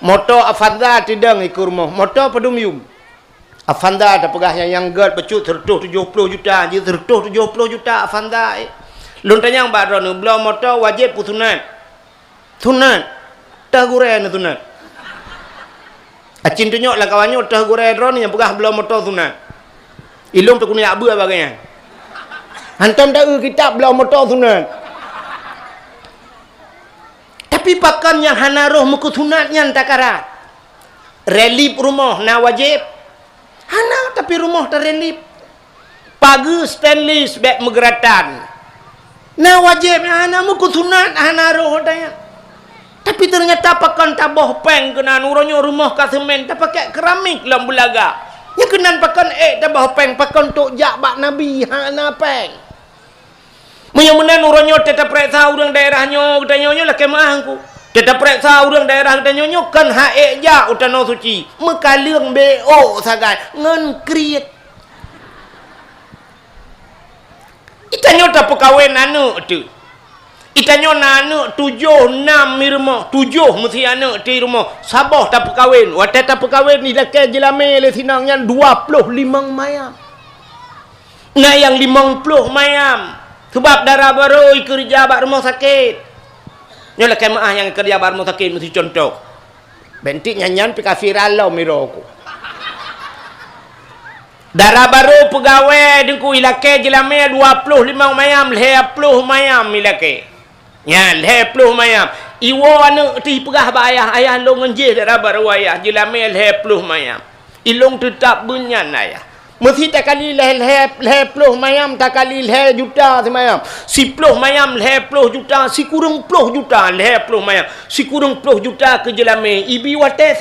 motor Avanza tidang ikut rumah motor Pedumium Avanza ada pegah yang gad pecut tertuh 70 juta je tertuh 70 juta Avanza lun tanyang badron belau motor wajib putunat tunat dah guren tunat acin tunyok lah kawannya dah guren ron yang pegah belau motor tunat ilung tu kunia abu bagainya hantam tahu kitab belau motor tunat tapi pakan yang hanaroh muka sunat yang takarat relip rumah na wajib hana tapi rumah tak relip pagu stainless beg megeratan na wajib hana muka sunat hanaroh daya tapi ternyata pakan tabah peng kena nuronyo rumah ka semen tak pakai keramik dalam belaga yang kenan pakan tabah peng pakan tok jak bak nabi hana peng menyamanan uranyo tetap periksa urang daerahnya katanya lah kemah aku tetap periksa urang daerah katanya kan haek ja utano suci mekaleung BO sagai ngan kriet itanyo tak perkawin anak tu itanyo anak 7-6 di rumah 7 mesti anak di rumah sabah tak perkawin wadah tak perkawin ni laki jelame le sinangnya 25 mayam nah yang 50 mayam sebab darah baru kerja bak rumah sakit nyolah kemaah yang kerja bak rumah sakit mesti contoh bentik nyanyian pika viral lah miro aku darah baru pegawai dengku ilake jelame 25 mayam 20 mayam ilake ya 20 mayam iwo anu ti pegah bak ayah long ngenjih darah baru ayah jelame 20 mayam ilung tetap bunyan ayah mesti tak kali leh mayam tak kali leh juta semayam si puluh mayam leh juta si kurang puluh juta leh mayam si kurang puluh juta ke jelame ibi wate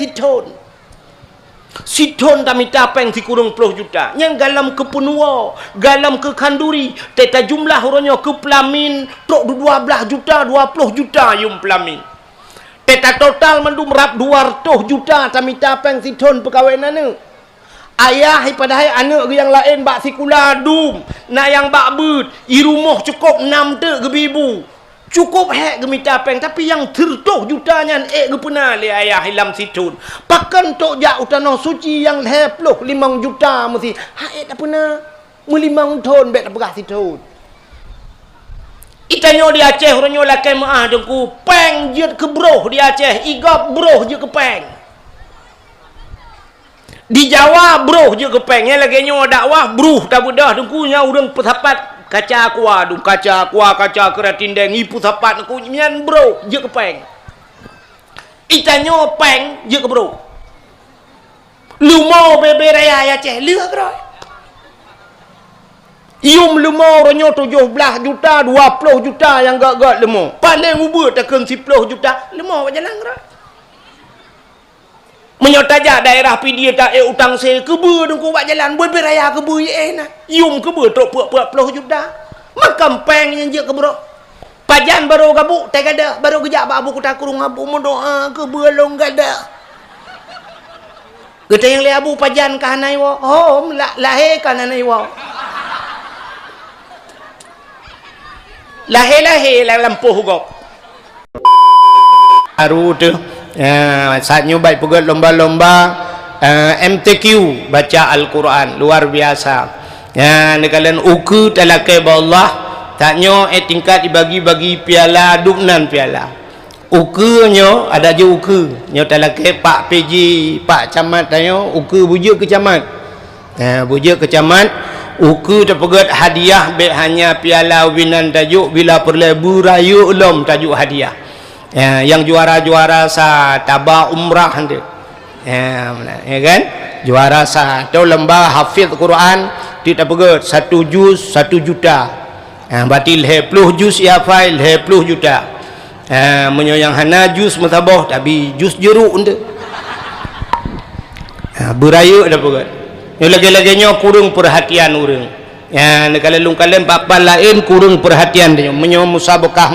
si ton kami tapeng si kurang puluh juta yang galam ke penua galam ke kanduri teta jumlah orangnya ke pelamin tok 12 juta 20 juta yung pelamin teta total mendum rap 200 juta kami tapeng si ton perkahwinan ayah padahal anak yang lain bak sikula dum nak yang bak but i rumah cukup 6 te gebibu cukup hek gemita peng tapi yang tertuh jutanya gepena le ayah hilam situn pakan tok jak utano suci yang 25 juta mesti hek tak pernah melimang ton bet berah situn itanyo di Aceh orangnya lakai maah dengku peng je ke broh di Aceh igap broh je ke peng di Jawa bro je kepeng yang lagi nyo dakwah bro tak bedah dengkunya urang petapat kaca aqua dung kaca aqua kaca keratin deng ipu tapat ku nyan bro je kepeng itanyo peng je ke bro lumo bebe raya Aceh lihat bro ium lumo ronyo 17 juta 20 juta yang gak-gak lumo paling ubur takkan 10 juta lumo jalan bro menyotaja daerah pidia tak utang saya kebu dengku buat jalan buat beraya kebu nah yum kebu tok puak 20 juta makam peng yang je kebro pajan baru gabu tak ada baru kejak abu ku takurung abu mendoa kebu long gada kita yang le abu pajan kanai wa oh lahir kanai wa lahir lampuh gok baru tu saat nyoba pegat lomba-lomba MTQ baca Al-Quran luar biasa ya kalian uku talakai Allah taknyo tingkat dibagi-bagi piala duknan piala uku nyo ada je uku nyo talakai Pak PJ Pak Camat tanyo uku bujuk ke camat bujuk ke camat uku terpegat hadiah be hanya piala winan tajuk bila perlebu rayu ulum tajuk hadiah yang juara-juara sa tabah umrah nanti ya kan juara sa tu lembah hafiz Quran tidak pegat 1 juz 1 juta berarti 10 juz ya file 10 juta menyo yang hana juz mutabah tapi juz jeruk nanti beraya ada pegat yang lagi-laginya kurang perhatian orang kalau kalian papal lain kurang perhatian dia menyo musabakah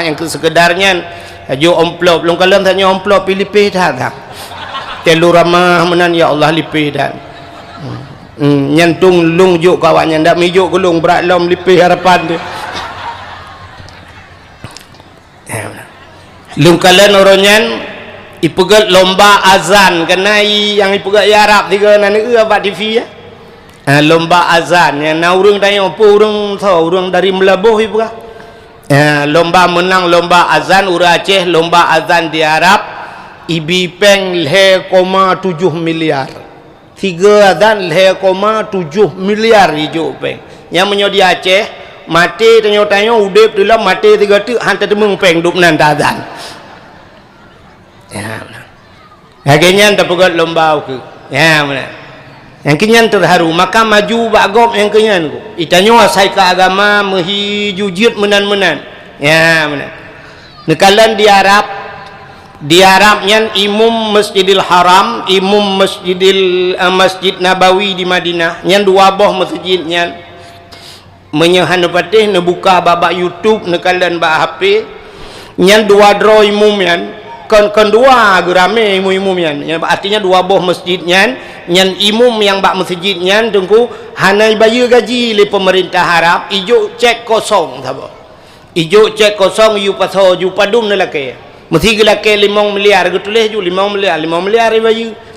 yang sekedarnya ajo amplop long kalam tanya amplop pilih dah telu ramah menan ya Allah lipih dan nyantung lung juk kawannya ndak mijuk gulung berat lom lipih harapan tu lung kalian oronyan ipegat lomba azan kena yang ipegat ya Arab tiga nana abad TV ya. Lomba azan yang na urang tanya apa urang tahu urang dari Melabuh ipegat. Lomba menang lomba azan urang Aceh lomba azan di Arab ibi peng 0,7 miliar. 3 azan 0,7 miliar hijau peng. Yang menyo di Aceh mati tanya-tanya udip tu lah mati 3 tu hantar temung peng duk nan azan. Ya benar. Akhirnya terpegat lomba ke. Ya benar. Yang kenyan terharu maka maju bagop yang kenyan ku. Itanyo asai ke agama mehijujud menan-menan. Ya benar. Nekalan di Arab nyan imam Masjidil Haram, imam Masjid Nabawi di Madinah, nyan dua boh masjid nyan menyahan patih nebuka babak YouTube nekalan bak HP nyan dua draw imum yan kon dua gerame imum yan artinya dua boh masjid nyan imum yang bak masjid nyan tunggu hanai bayar gaji le pemerintah Arab ijo cek kosong sabo ijo cek kosong yu paso yu padum nelake mesti gelake 5 miliar getulis ju 5 miliar bayar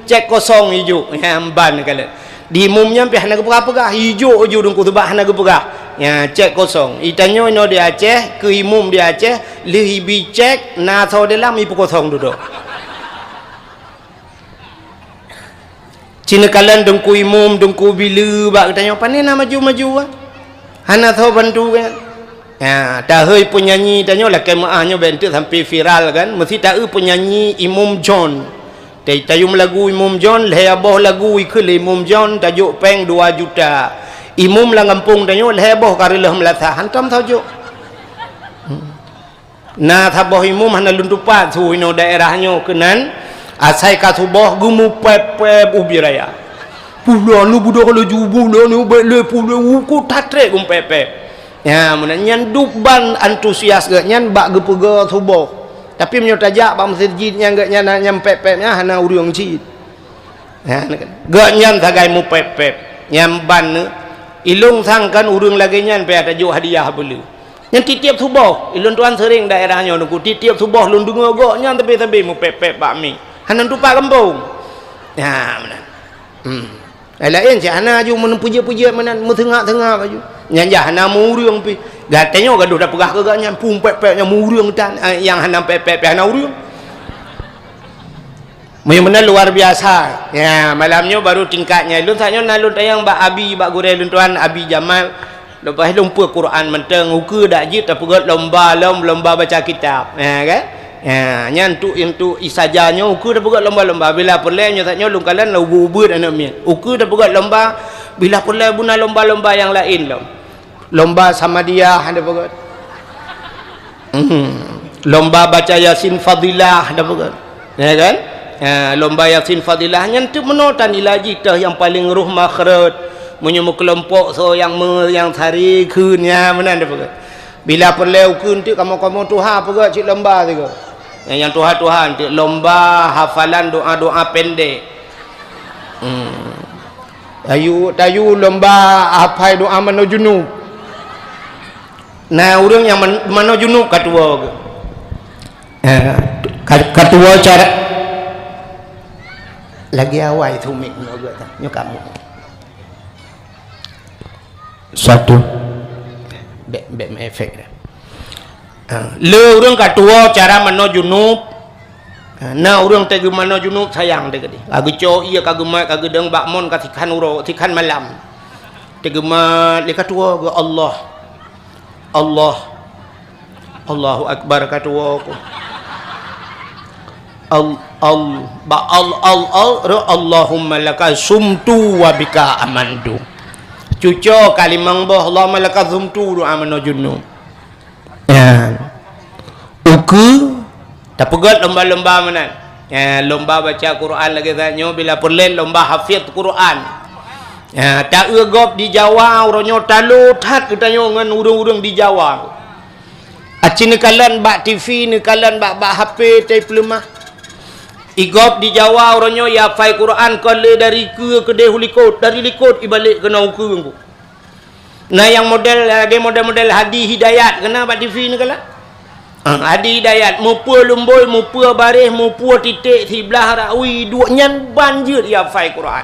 cek kosong ijo yang ban kala di imumnya pi hana gepegah ijo ju dungku tebak hana gepegah ya cek kosong itanyo no di Aceh ke imum di Aceh lihibi cek na tho dalam ipu kosong duduk cina kalian dengku imum dengku bila bak tanya apa ni nak maju-maju hana tho bantu kan ya dah hei penyanyi tanya lah kemaahnya bentuk sampai viral kan mesti tahu penyanyi Imam John tayum lagu Imam John lehabah lagu ikut Imam John tajuk peng 2 juta imum lang kampung tanyo leheboh karilah melatah hantam tajuk na taboh imum hana luntupat su ino daerahnya kenan asai ka subuh gumu pep ubiraya pulau lu budak kalau jubu lu bele pulau ku tatre gum pep ya menanyan dukban antusias gak nyan bak gepega subuh tapi menyo tajak bak masjid nya gak nyan nyampe pepnya hana urang cid ya gak nyan tagai mu pep nyamban ilung sangkan urung lagi nyan pe tajuk hadiah beli yang tiap subuh ilun tuan sering daerahnya nunggu tiap subuh lun dengar gok nyan tapi mu pep bakmi hanan tupak kampung ya benar lain si hana ju men puja-puja menan tengah-tengah baju nyan jah hana murung pi gatenya gaduh dah pegah ke nyan pung pep-pepnya murung tan yang hana pep-pep hana urung benar luar biasa ya malamnya baru tingkatnya lun saknya nalun tayang bak abi bak gurel lun tuan abi Jamal lepas lumpur Quran menteng uku dak jit tapegat lomba baca kitab ya kan ya nyan tu yang isajanya uku tapegat lomba bila perlenya saknya lun kalan ubu-ubu anak mian uku tapegat lomba bila perle buna lomba yang lain lomba sama dia ada pegat lomba baca Yasin Fadilah ada pegat ya kan lomba Yasin Fadilah nyantu menotan ilaji tah yang paling ruh makhraj menyemu kelompok so yang hari kunnya mana ada pegat bila perlu kun tu kamu Tuhan pegat cik lomba tu yang Tuhan tu lomba hafalan doa pendek tayu lomba hafal doa mano junub nah urang yang mano junub katua cara lagi awal itu mik nyo kamu satu bek efek le urang katua cara mano junub na urang tege mano junub sayang tege di agi co iya kagema kagedeng bakmon katikan uro tikan malam tege ma le katua go Allahu akbar katua ko Allahumma laka sumtu wa bika amantu cuco kalimang boh Allahumma laka sumtu wa amanu junub ya uku tapegat lomba-lomba mana ya lomba baca Quran lagi tanya bila perlen lomba hafiz Quran ya tak egop di Jawa uronyo talut hat tanya ngan urang-urang di Jawa acin kalan bak TV ni kalan bak HP tai pelemah igop di Jawa orangnya ya fai Quran kale dari ke dehulikot dari likot ibalik kena uku nah yang model lagi model hadis hidayat kena bak TV ni kala Adi hidayat mupua lumbul, mupua baris, mupua titik sebelah rawi dua nyan banjir ya fai Quran.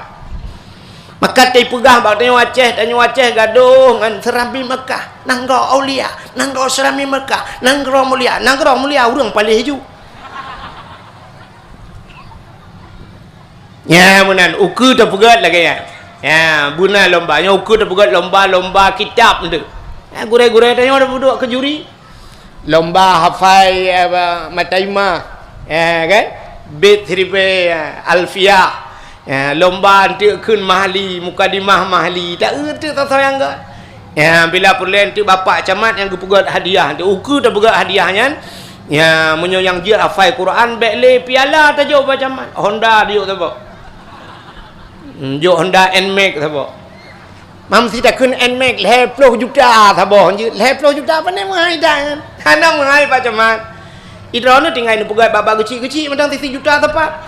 Maka tai pegah bak tanya Aceh gaduh ngan Serambi Mekah, nangro aulia, nangro Serambi Mekah, nangro mulia urang paling hiju. Ya munan uku tak pegat lagi ya. Ya buna lombanya uku tak pegat lomba kitab tu. Ya gurai-gurai tanya ada duduk ke juri. Lomba hafai mataima kan bait hiribe alfiyah lomba nanti kun mahli mukadimah mahli tak erti tak sayang ke bila perlen tu bapak camat yang pegat hadiah tu uku dah pegat hadiahnya munyo yang dia hafai Quran bekle piala tajuk bapak camat Honda dia tu apa juk Honda NMAX tu apa mam si tak kun NMAX 20 juta tu apa 20 juta apa ni mengai dah Hanang mengai Pak Camat. Idrona tinggal ni pegat babak kecil-kecil mentang 3 juta tepat.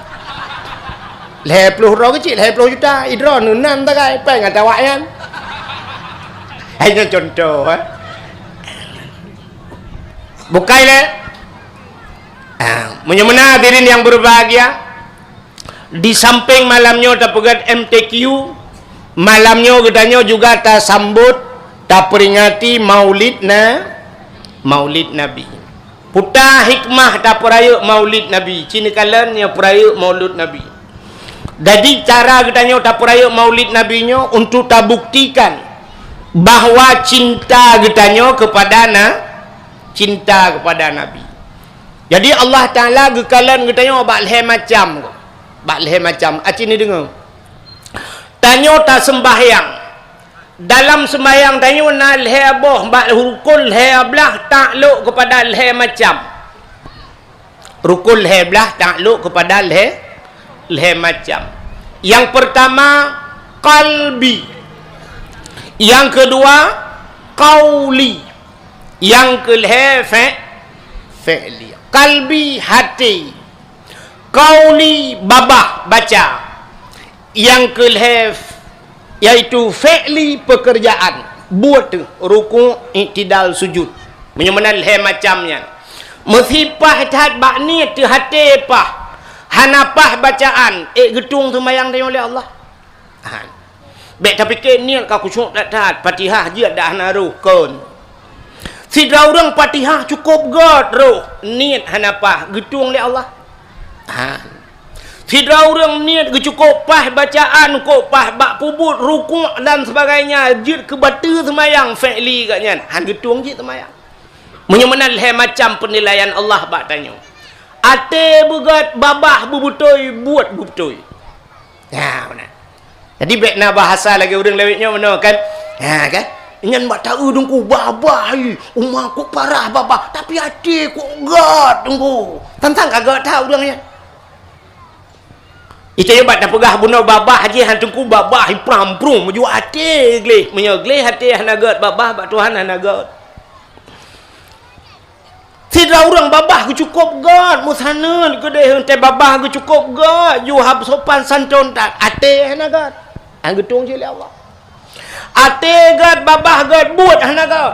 20 ro kecil 20 juta. Idrona nan tak kai pai ngata wak kan. Hanya contoh Bukai le. Menyemena hadirin yang berbahagia. Di samping malamnya tak pegat MTQ, malamnya gedanya juga tak sambut, tak peringati Maulid Nabi. Putar hikmah tak peraya Maulid Nabi. Cina kalan yang peraya Maulid Nabi. Jadi cara katanya tak peraya Maulid Nabinya untuk tak buktikan bahawa cinta katanya kepada Nabi. Jadi Allah Taala gekalan katanya bak leh macam. Acin ni dengar. Tanya tak sembahyang. Dalam sembahyang tanya na leh boh bak rukun leh belah takluk kepada leh macam. Rukun leh belah takluk kepada leh macam. Yang pertama qalbi. Yang kedua qauli. Yang keleh fi'li. Qalbi hati. Qauli babah baca. Yang keleh iaitu fi'li pekerjaan buat ruku' i'tidal sujud menyemana leh macamnya mesipah tahat bakni tu hati pah hanapah bacaan getung semayang dia oleh Allah baik tapi ke niat kau kusyuk tak tahat Fatihah je dah naruh kon sidra orang Fatihah cukup god roh niat hanapah getung oleh Allah Sidra orang niat cukup pah bacaan kok pah bak pubut rukuk dan sebagainya jid ke batu semayang fi'li katnya han getung je semayang menyemana leh macam penilaian Allah bak tanya ate begat babah bubutoi buat bubutoi mana jadi bekna bahasa lagi orang lewitnya mana kan kan nyan bak tahu dengku babah umah ku parah babah tapi ate ku gat dengku tentang kagak tahu orangnya itu yang tak pegah bunuh babah haji hantungku babah pram-prum menuju hati gleh menyegleh hati hanagat babah bak Tuhan hanagat tidak orang babah ku cukup god musana kedai hentai babah ku cukup god you hab sopan santun tak hati hanagat anggetung je Allah hati god babah god buat hanagat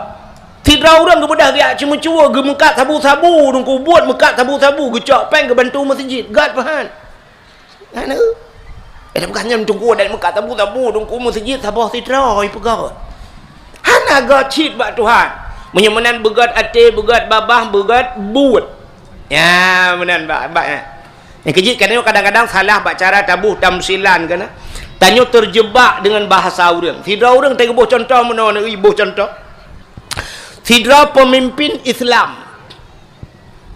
tidak orang kebedah dia cuma-cuma gemekat sabu-sabu dengku buat mekat sabu-sabu gecok peng ke bantu masjid god pahan ana bukannya tunggu dan mekat tabu-tabu tunggu masjid sabah sidrai pegat hana gacit bak Tuhan menyemenan begat ate begat babah begat buat ya menan bak yang kejit kadang-kadang salah bak cara tabuh tamsilan kana tanya terjebak dengan bahasa orang sidra orang tengok boh contoh mana ibu contoh sidra pemimpin Islam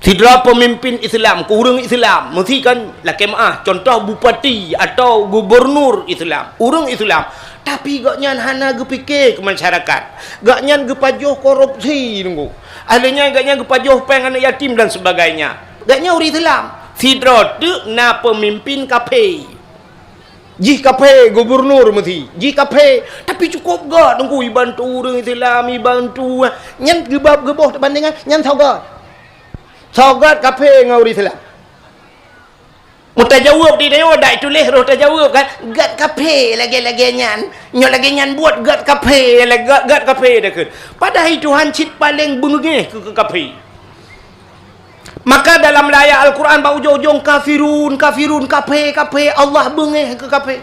sidra pemimpin Islam, kurang Islam, mesti kan laki maaf, contoh bupati atau gubernur Islam, orang Islam, tapi gaknya hana gepikir ke masyarakat, gaknya gepajoh korupsi nunggu, alanya gaknya gepajoh peng anak yatim dan sebagainya, gaknya orang Islam, sidra tu na pemimpin KP, jih KP gubernur mesti, jih KP, tapi cukup gak nunggu bantu orang Islam, bantu, nyan gebab-geboh bandingan, nyan tahu gak. Sogat kafe ngauri Islam. Mutajawab di dia dak tulis roh tajawab kan gat kafe lagi-lagi nyan. Nyo lagi nyan buat gat kafe lagi gat kafe dah kan. Padahal Tuhan cit paling bengeh ke kafe. Maka dalam ayat Al-Quran bau ujung-ujung kafirun, kafirun, kafir, Allah bengih ke kafir.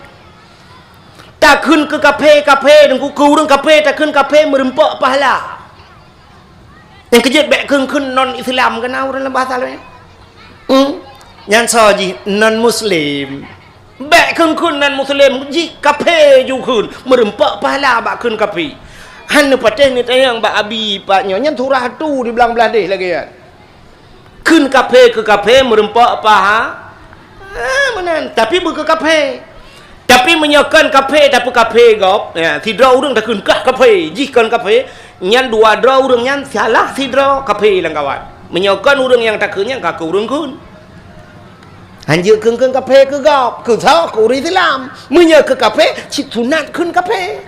Takun ke kafir, dan kurang kafir, takun kafir merempak pahala. Yang kejut baik kun non-Islam kan orang dalam bahasa lain. Yang saji non-Muslim. Baik kun non-Muslim, ji kafir juga merempak pahala bak kun kafir. Hanya patah ni tayang bak abi paknya, yang turah tu di belang-belah deh lagi kan. Kun kafir ke kafir merempak pahala. Mana? Tapi bukan kafir. Tapi menyakan kafir tapi kafir gop. Ya, tidra orang tak kun kah kafir, jihkan kafir. Nyan dua dra orang nyan salah tidra kafir lang kawan. Menyakan orang yang tak kun yang kah orang kun. Hanjir kun kafir ke gop, ke sao ke orang Islam. Menyak ke kafir, cik sunat kun kafir.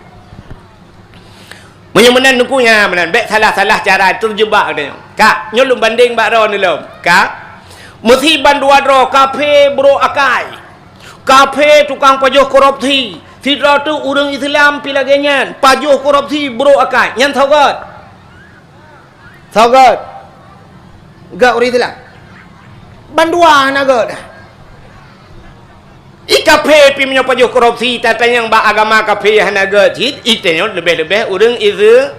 Menyemenan nukunya menan baik salah-salah cara terjebak dia. Kak, nyolong banding bak ro ni lom. Kak, mesti bandua dro kafe bro akai. Kafe tukang pajuh korupsi. Tidra tu orang Islam pilagenya pajuh korupsi bro akai. Nyan tahu god. Tahu god. Gak orang Islam. Bandua na god. Kafe pi punya pajuh korupsi tata yang bak agama kafe hana god. Itenya lebih-lebih orang itu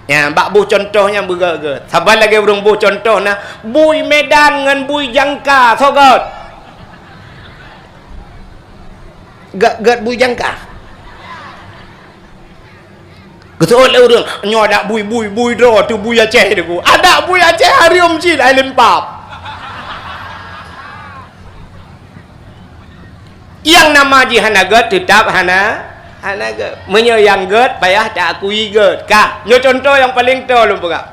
ya bak buh contohnya begaga. Sabar lagi orang buh contoh nah bui Medan dengan bui Jangka sogot. Gak bui Jangka. Betul lah orang nyo ada bui draw tu bui Aceh deku. Ada bui Aceh harium cil island pub. Yang nama ji hana god tetap hana god. Menyo yang god payah tak akui god. Kak, nyo contoh yang paling to lu buka.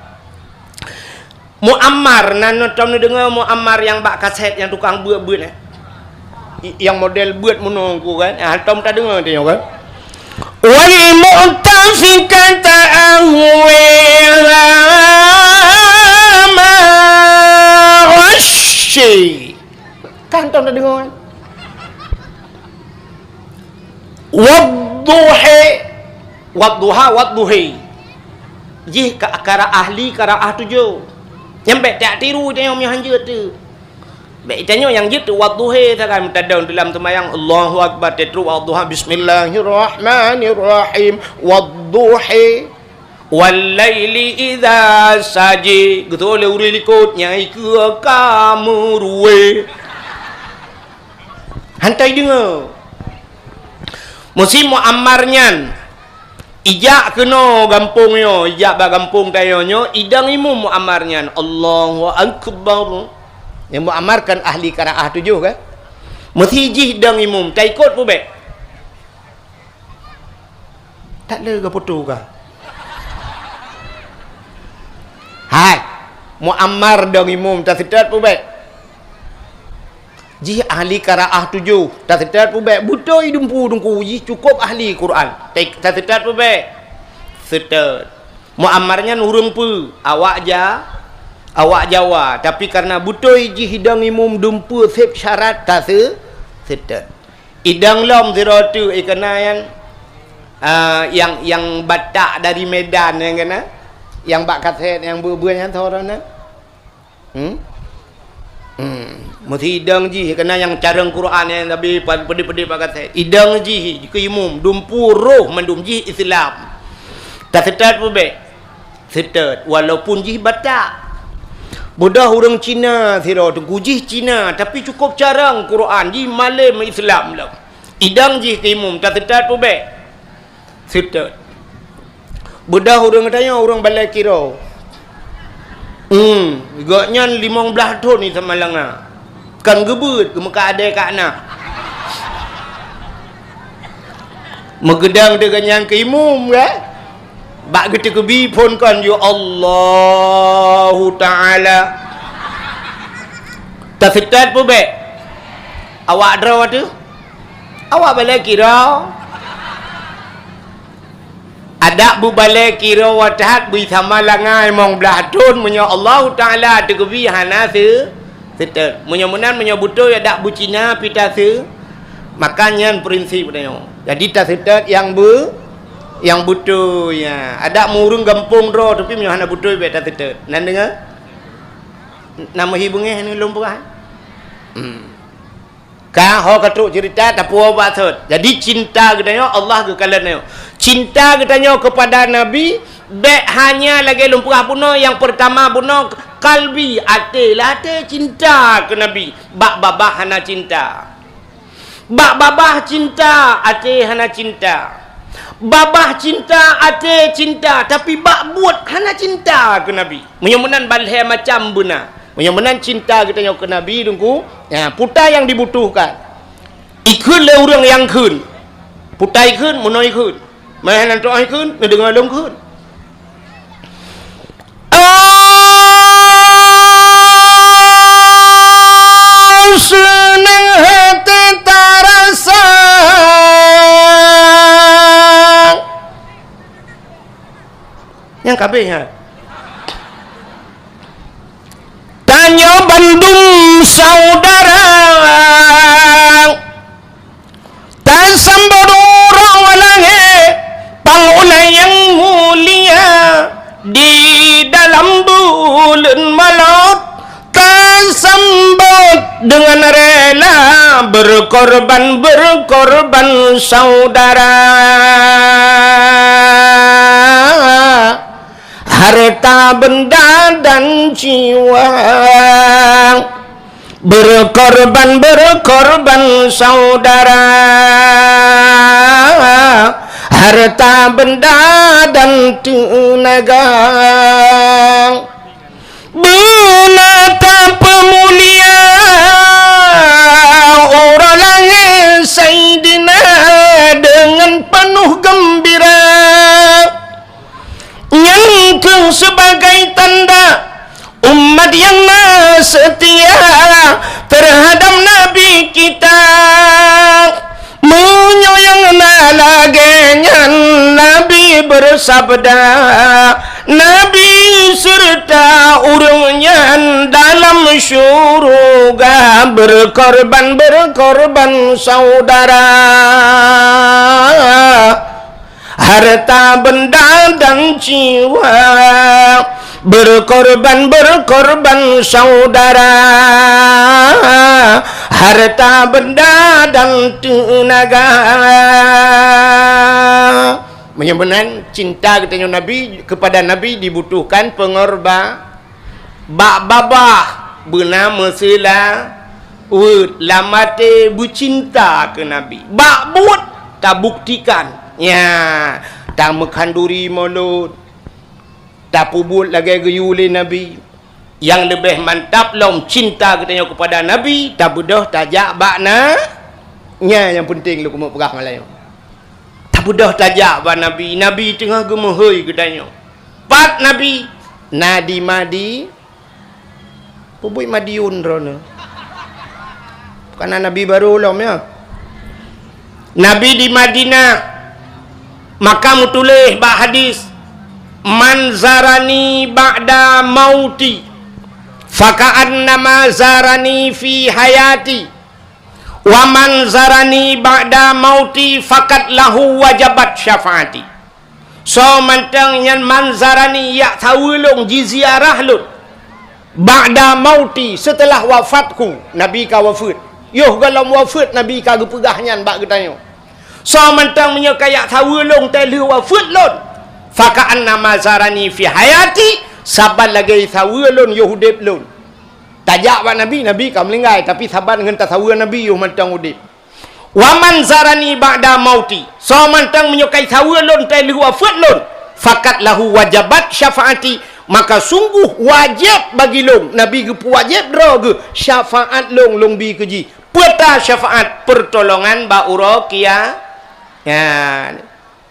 Muammar nan nonton dengar Muammar yang bak kaset yang tukang beut yang model beut menunggu kan. Tom tak dengar dia kan. Wal mu'tafikata ahwila ma washi. Kan Tom tak dengar kan. Wadduhi jih kara ahli karaah tujuh yang baik tak tiru dia yang hanjut tu baik tanya yang jitu wadduhi takkan tadau dalam semayang Allahu akbar tetru wadduha bismillahirrahmanirrahim wadduhi wal laili idza saji gitu le uri likut nyai ke kamu ruwe hantai dengar musim Muammarnyan ijak kena gampungnya ijak ba gampung tayonyo idang imum Muammarnyan Allahu akbar yang Muammar kan ahli qiraah tujuh kan mesti jih dang imum tak ikut pun baik tak le ke foto ka hai Muammar dang imum tak sedat pun baik ji ahli qiraah tujuh tak sedat pun baik buta hidungku ji cukup ahli Quran tak sedat pun baik sedat Muammarnya nurung pu awak Jawa tapi karena buta ji hidang imum dumpu sep syarat tak sedat idang lom ziratu ikana yang Batak dari Medan yang kena yang bak kaset yang berbuahnya orang mesti idang ji kena yang carang Quran yang tapi pedi-pedi pakat saya idang ji ke imum dumpu roh mendum ji Islam tak setat pun baik setat walaupun ji Batak budak orang Cina sira tu ji Cina tapi cukup carang Quran ji malam Islam lah idang ji ke imum tak setat pun baik setat budak orang tanya orang balai kira gaknya 15 tahun ni semalang kan gebut ke muka ada kat nak megedang dengan yang ke imum kan bak gete ke bi pun kan ya Allahu Ta'ala tak setat pun baik awak draw tu awak balai kira ada bu balai kira watat bu sama langai mong belah tun menyo Allah Ta'ala tegebi hana se setat menyo-menan menyo buto ya dak bu Cina pita se makanya prinsip dia jadi tak setat yang buto ya ada murung gampung ro tapi menyo hana buto be tak setat nan dengar nama hibungnya ni lumpuran. Kah ho katuk cerita tak puas bathut. Jadi cinta katanya Allah ke kalannya. Cinta katanya kepada Nabi dek hanya lagi lumpuran puno yang pertama puno kalbi ate lah ate cinta ke Nabi. Bak babah hana cinta. Bak babah cinta ate hana cinta. Babah cinta ate cinta tapi bak buat hana cinta ke Nabi. Menyemenan balhe macam benar. Menyemenan cinta katanya ke Nabi dengku. Ya, putai yang dibutuhkan. Ikun le orang yang kun. Putai kun, menoi kun. Main nanti kun, ngedengar long kun. Senang hati terasa. Yang kabehnya. Tanya Bandung saudara dan sambadura walange pangulai yang mulia di dalam bulan maut tersambut dengan rela berkorban saudara. Harta benda dan jiwa berkorban saudara. Harta benda dan tenaga menata pemulia orang langit Sayyidina dengan penuh gembira yang sebagai tanda umat yang setia terhadap Nabi kita. Menyayang lagenya Nabi bersabda, Nabi serta urungnya dalam syurga berkorban saudara. Harta benda dan jiwa berkorban saudara. Harta benda dan tenaga. Menyebenan cinta katanya Nabi kepada Nabi dibutuhkan pengorban. Bak babah bernama sila lamate bercinta ke Nabi. Bak buat tak buktikan. Ya, tak mekanduri mulut. Tak pubut lagi gayuli Nabi. Yang lebih mantap lom cinta katanya kepada Nabi. Tak budah tajak bakna. Ya, yang penting lu kemuk perah Melayu. Tak budah tajak bak Nabi. Nabi tengah gemuhoi katanya. Pat Nabi Nadi Madi. Pubui Madiun rona. Bukan Nabi baru lom ya. Nabi di Madinah. Maka mutulih bak hadis man zarani ba'da mauti faka'annama zarani fi hayati wa man zarani ba'da mauti fakat lahu wajabat syafaati. So mantang yang man zarani yak tawulung jiziarah lut ba'da mauti setelah wafatku Nabi ka wafat. Yoh galam wafat Nabi ka gepegahnya bak getanya. So mantang menyekayak tawulung telu wafat lun faka'an nama zarani fi hayati sabar lagi tawulun yuhudib lun. Tajak wa Nabi ka melinggai tapi sabar dengan tasawur Nabi yuh mantang udib. Waman zarani ba'da mauti so mantang menyokai tawulun telu wafat lun fakat lahu wajabat syafaati maka sungguh wajib bagi long Nabi gepu wajib droge syafaat long bi keji peta syafaat pertolongan ba uro kia. Ya,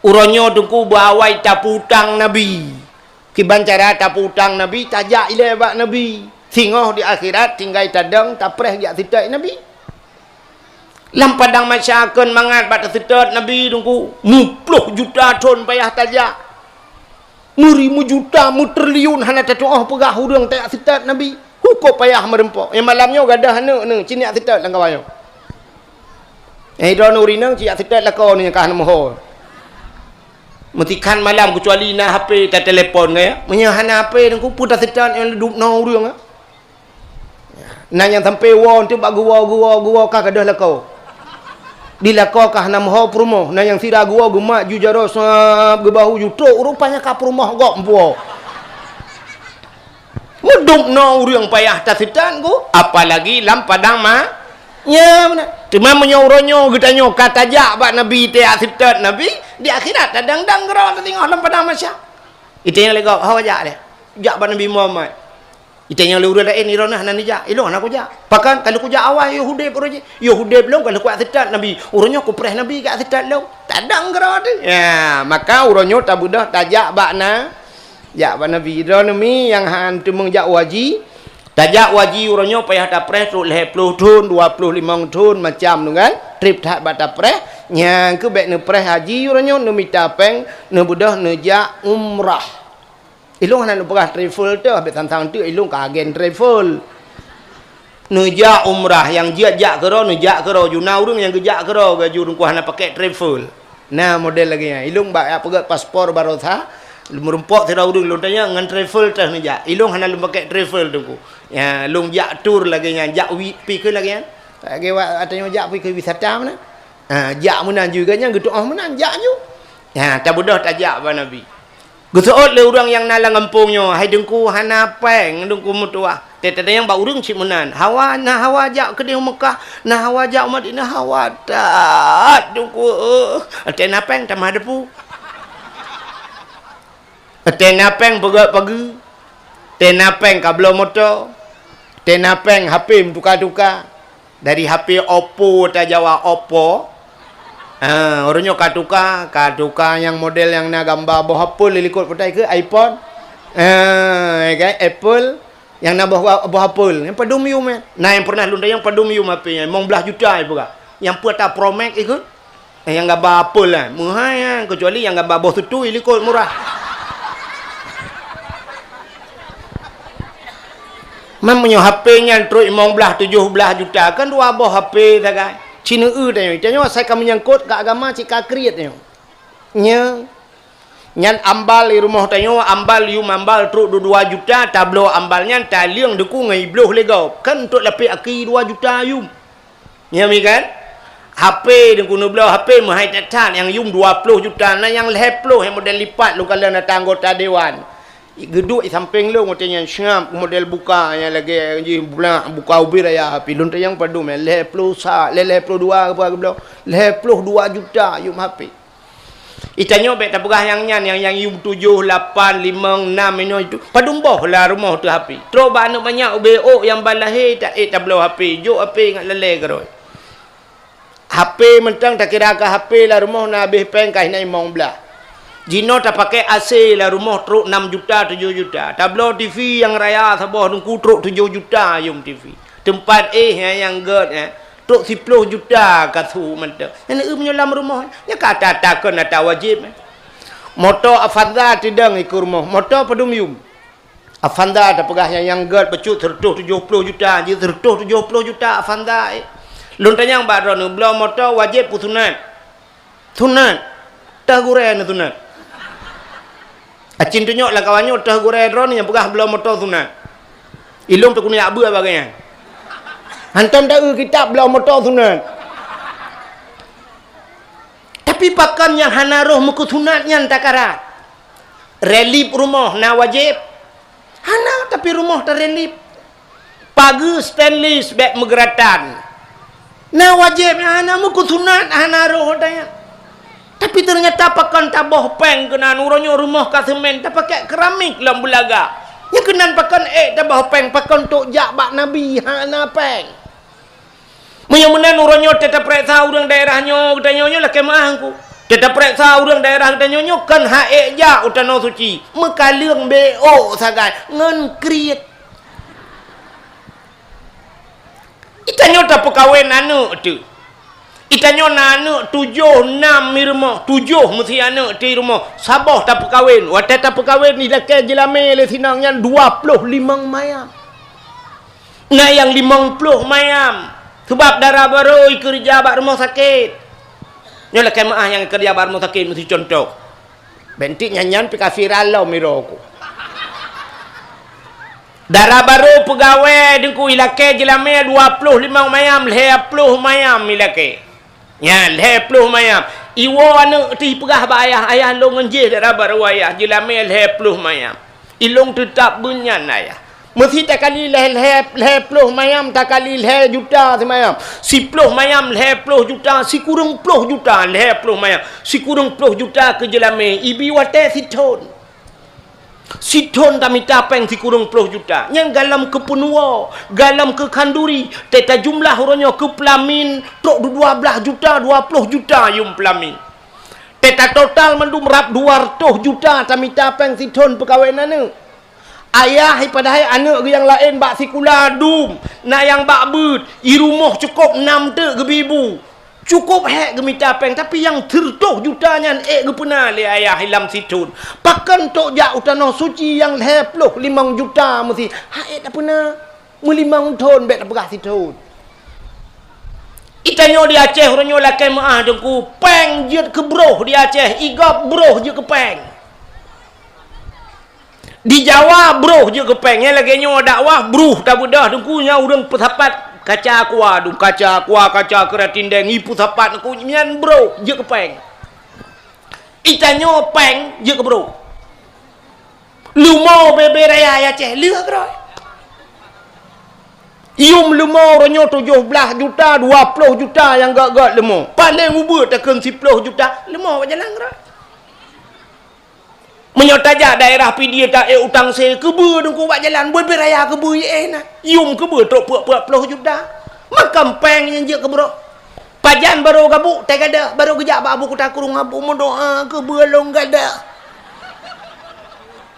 uronyo tungku bawai taputang Nabi. Kiban cara taputang Nabi tajak ile bak Nabi. Singoh di akhirat tinggal tadang tapreh jak titak Nabi. Lam padang masyarakat mangat bak titak Nabi tungku 10 juta ton payah tajak. 1000 juta mu triliun hana tatuah pegah hurang tak titak Nabi. Hukum payah merempok. Yang malamnya gadah hana ne ciniak titak langkawayo. Don urinang ciak sedat lakau ni kah moho. Metikan malam kecuali na HP tak telefon ke ya. Menyahana HP dan ku putar sedat yang duduk na urang. Nah yang sampai won tu bak gua kah kadah lakau. Dilakau kah nam ho perumoh. Nah yang sira gua gemak ju jaro sab ge bahu ju tok rupanya ka perumoh gok empuo. Muduk no urang payah tasitan ku, apalagi lam padang nya mana. Cuma menyauronyo getanyo kata jak bak nabi te asitat nabi di akhirat dadang-dang gero tengok lam padang masya. Itanya lego hawa jak le. Jak bak nabi Muhammad. Itanya le urang lain ironah nan jak. Ilo nak ku jak. Pakan kalau ku jak awal Yahudi poroje. Yahudi belum kalau ku asitat nabi. Uronyo ku preh nabi ke asitat lo. Tadang gero tu. Ya, maka uronyo tabudah tajak bak na jak bak nabi mi yang hantu mengjak waji. Tajak waji uronyo payah tapres tu leh 10 tahun 25 tahun macam tu kan trip tak bata pres yang ke baik ne pres haji uronyo ne minta peng ne budah ne jak umrah ilung han ne perah travel tu habis tantang tu ilung ka agen travel ne jak umrah yang jak kero ne jak kero juna urang yang jak kero gaju urang ku han pakai travel nah model lagi ya ilung bak pegat paspor baru tha merumpok tira urang lontanya ngan travel tah ne jak ilung han lu pakai travel tu ku ya long jak tour lagi nya jak pi ke lagi kan lagi atanya jak pi ke wisata mana jak menan juga nya gedoh menan jak ju ya tak bodoh tak jak ba nabi gesoot le urang yang nalang kampungnya hai dengku hana peng dengku mutua tete yang ba urang cik menan hawa na hawa jak ke di Mekah na hawa jak Madinah hawa tak dengku atena peng tamah depu atena peng pegat pagi tenapeng kabel motor tenapeng HP tukar-tukar dari HP Oppo ta Jawa Oppo orangnya katukar yang model yang na gambar bawah Apple lilikut petai ke iPhone kan Apple yang na bawah Apple yang padumium nah yang pernah lunda yang padumium HP nya 15 juta pula yang puata Pro Max ikut yang gambar Apple lah murah kecuali yang gambar bawah tu lilikut murah. Mempunyai HP-nya terus 15-17 juta kan dua buah HP sagai. Cina tanya. Tanya saya kami menyangkut ke agama cika kriat tanya. Nyan ambal di rumah tanya ambal yum ambal terus 2 juta tablo ambalnya taliang deku ngai bloh legau. Kan untuk lapik aki 2 juta yum. Ya mi kan? HP deku nu bloh HP mahai tatan yang yum 20 juta nah yang leploh yang model lipat lu kalau nak anggota dewan. Geduk di samping lu macamnya syam model buka yang lagi bulan buka ubir ya pilun yang padu meh leplo sa leplo 2 apa belum leplo 2 juta yum HP itanya bet tapugah yang nyan yang yum 7 8 5 6 ini itu padumboh lah rumah tu HP terus banyak banyak UBO yang balahe tak tablo HP jo HP ngat lele keroi HP mentang tak kira ke HP lah rumah na habis peng kai nai mong belah Jino tak pakai AC lah rumah truk 6 juta 7 juta. Tablo TV yang raya sabah nungku truk 7 juta yung TV. Tempat yang ged truk 10 juta kathu mantap. Yang menyelam rumah. Ya kata takkan ada wajib. Motor Avanza tidak ikut rumah. Motor Padumium. Avanza tak pegah yang ged pecut tertuh 70 juta. Jadi tertuh 70 juta Avanza. Lontanya yang baru belum motor wajib putunat. Tunat. Tak guren tunat. Acin tunjuk lah kawannya utah goreng drone yang pegah belum motor sunat. Ilung tu kuning abu bagainya. Hantam tahu kitab belum motor sunat. Tapi pakan yang hanaruh muka sunatnya takarat. Relip rumah na wajib. Hana tapi rumah tak relip. Pagu stainless beg megeratan. Na wajib hana muka sunat hanaruh tanya. Tapi ternyata pakan tabah peng kena nuronyo rumah ka semen tak pakai keramik dalam bulaga. Yang kenan pakan tabah peng pakan tok jak bak nabi hana peng. Menyamuna nuronyo tetap periksa urang daerahnya katanya lah kemah ku. Tetap periksa urang daerah katanya kan haek jak utano suci. Mekaleung BO sagai ngan kriet. Itanya tak perkawin anak tu. Itanya anak 7 6 di rumah 7 mesti anak di rumah sabah tak perkahwin waktu tak perkahwin ni laki jelame le sinangnya 25 mayam nah yang 50 mayam sebab darah baru kerja bak rumah sakit ni laki maah yang kerja bak rumah sakit mesti contoh bentik nyanyian pika viral lah miro aku Darah baru pegawai dengku ilake jelame 25 mayam, 20 mayam ilake. Ya, 20 mayam. Iwo anu ti pegah ba ayah long ngenjih darah baru ayah jelame 20 mayam. Ilong tetap bunyan ayah. Mesti tak kali 20 mayam, tak kali 10 juta semayam. Si 10 mayam 20 juta, si kurang 10 juta 20 mayam. Si kurang 10 juta ke jelame ibi wate siton. Siton kami tapeng si kurung 10 juta. Yang galam ke penua, galam ke kanduri, teta jumlah orangnya ke pelamin, tok 12 juta, 20 juta yung pelamin. Teta total mendum rap 200 juta kami tapeng siton perkahwinan. Ayah padahal anak yang lain bak sikula dum, nak yang bak but, i rumah cukup 6 te ke bibu. Cukup hek gemi tapeng tapi yang 30 jutanya ke pernah le ayah hilam situn. Pakan tok jak utano suci yang 25 juta mesti. Hek tak pernah melimang ton bet berah situn. Itanyo di Aceh orangnya lakai maah dengku peng je ke broh di Aceh, igap broh je ke peng. Di Jawa broh je ke peng, yang lagi nyo dakwah bruh tak budah dengku nya urang petapat kaca aqua dum kaca aqua kaca keratin deng ipu sapat ku nyan bro je ke peng. Itanyo peng je ke bro. Lumo bebe raya Aceh leh kroi. Ium lumo ronyo 17 juta 20 juta yang gak-gak lumo. Paling ubur takkan 10 juta lumo jalan kroi. Menyotajak daerah pidia tak utang saya kebur dengku buat jalan buat beraya kebur nak yum kebur tok puak 10 juta makam peng yang je kebur pajan baru gabuk tak ada baru kejap abu ku takurung abu mendoa kebur long gada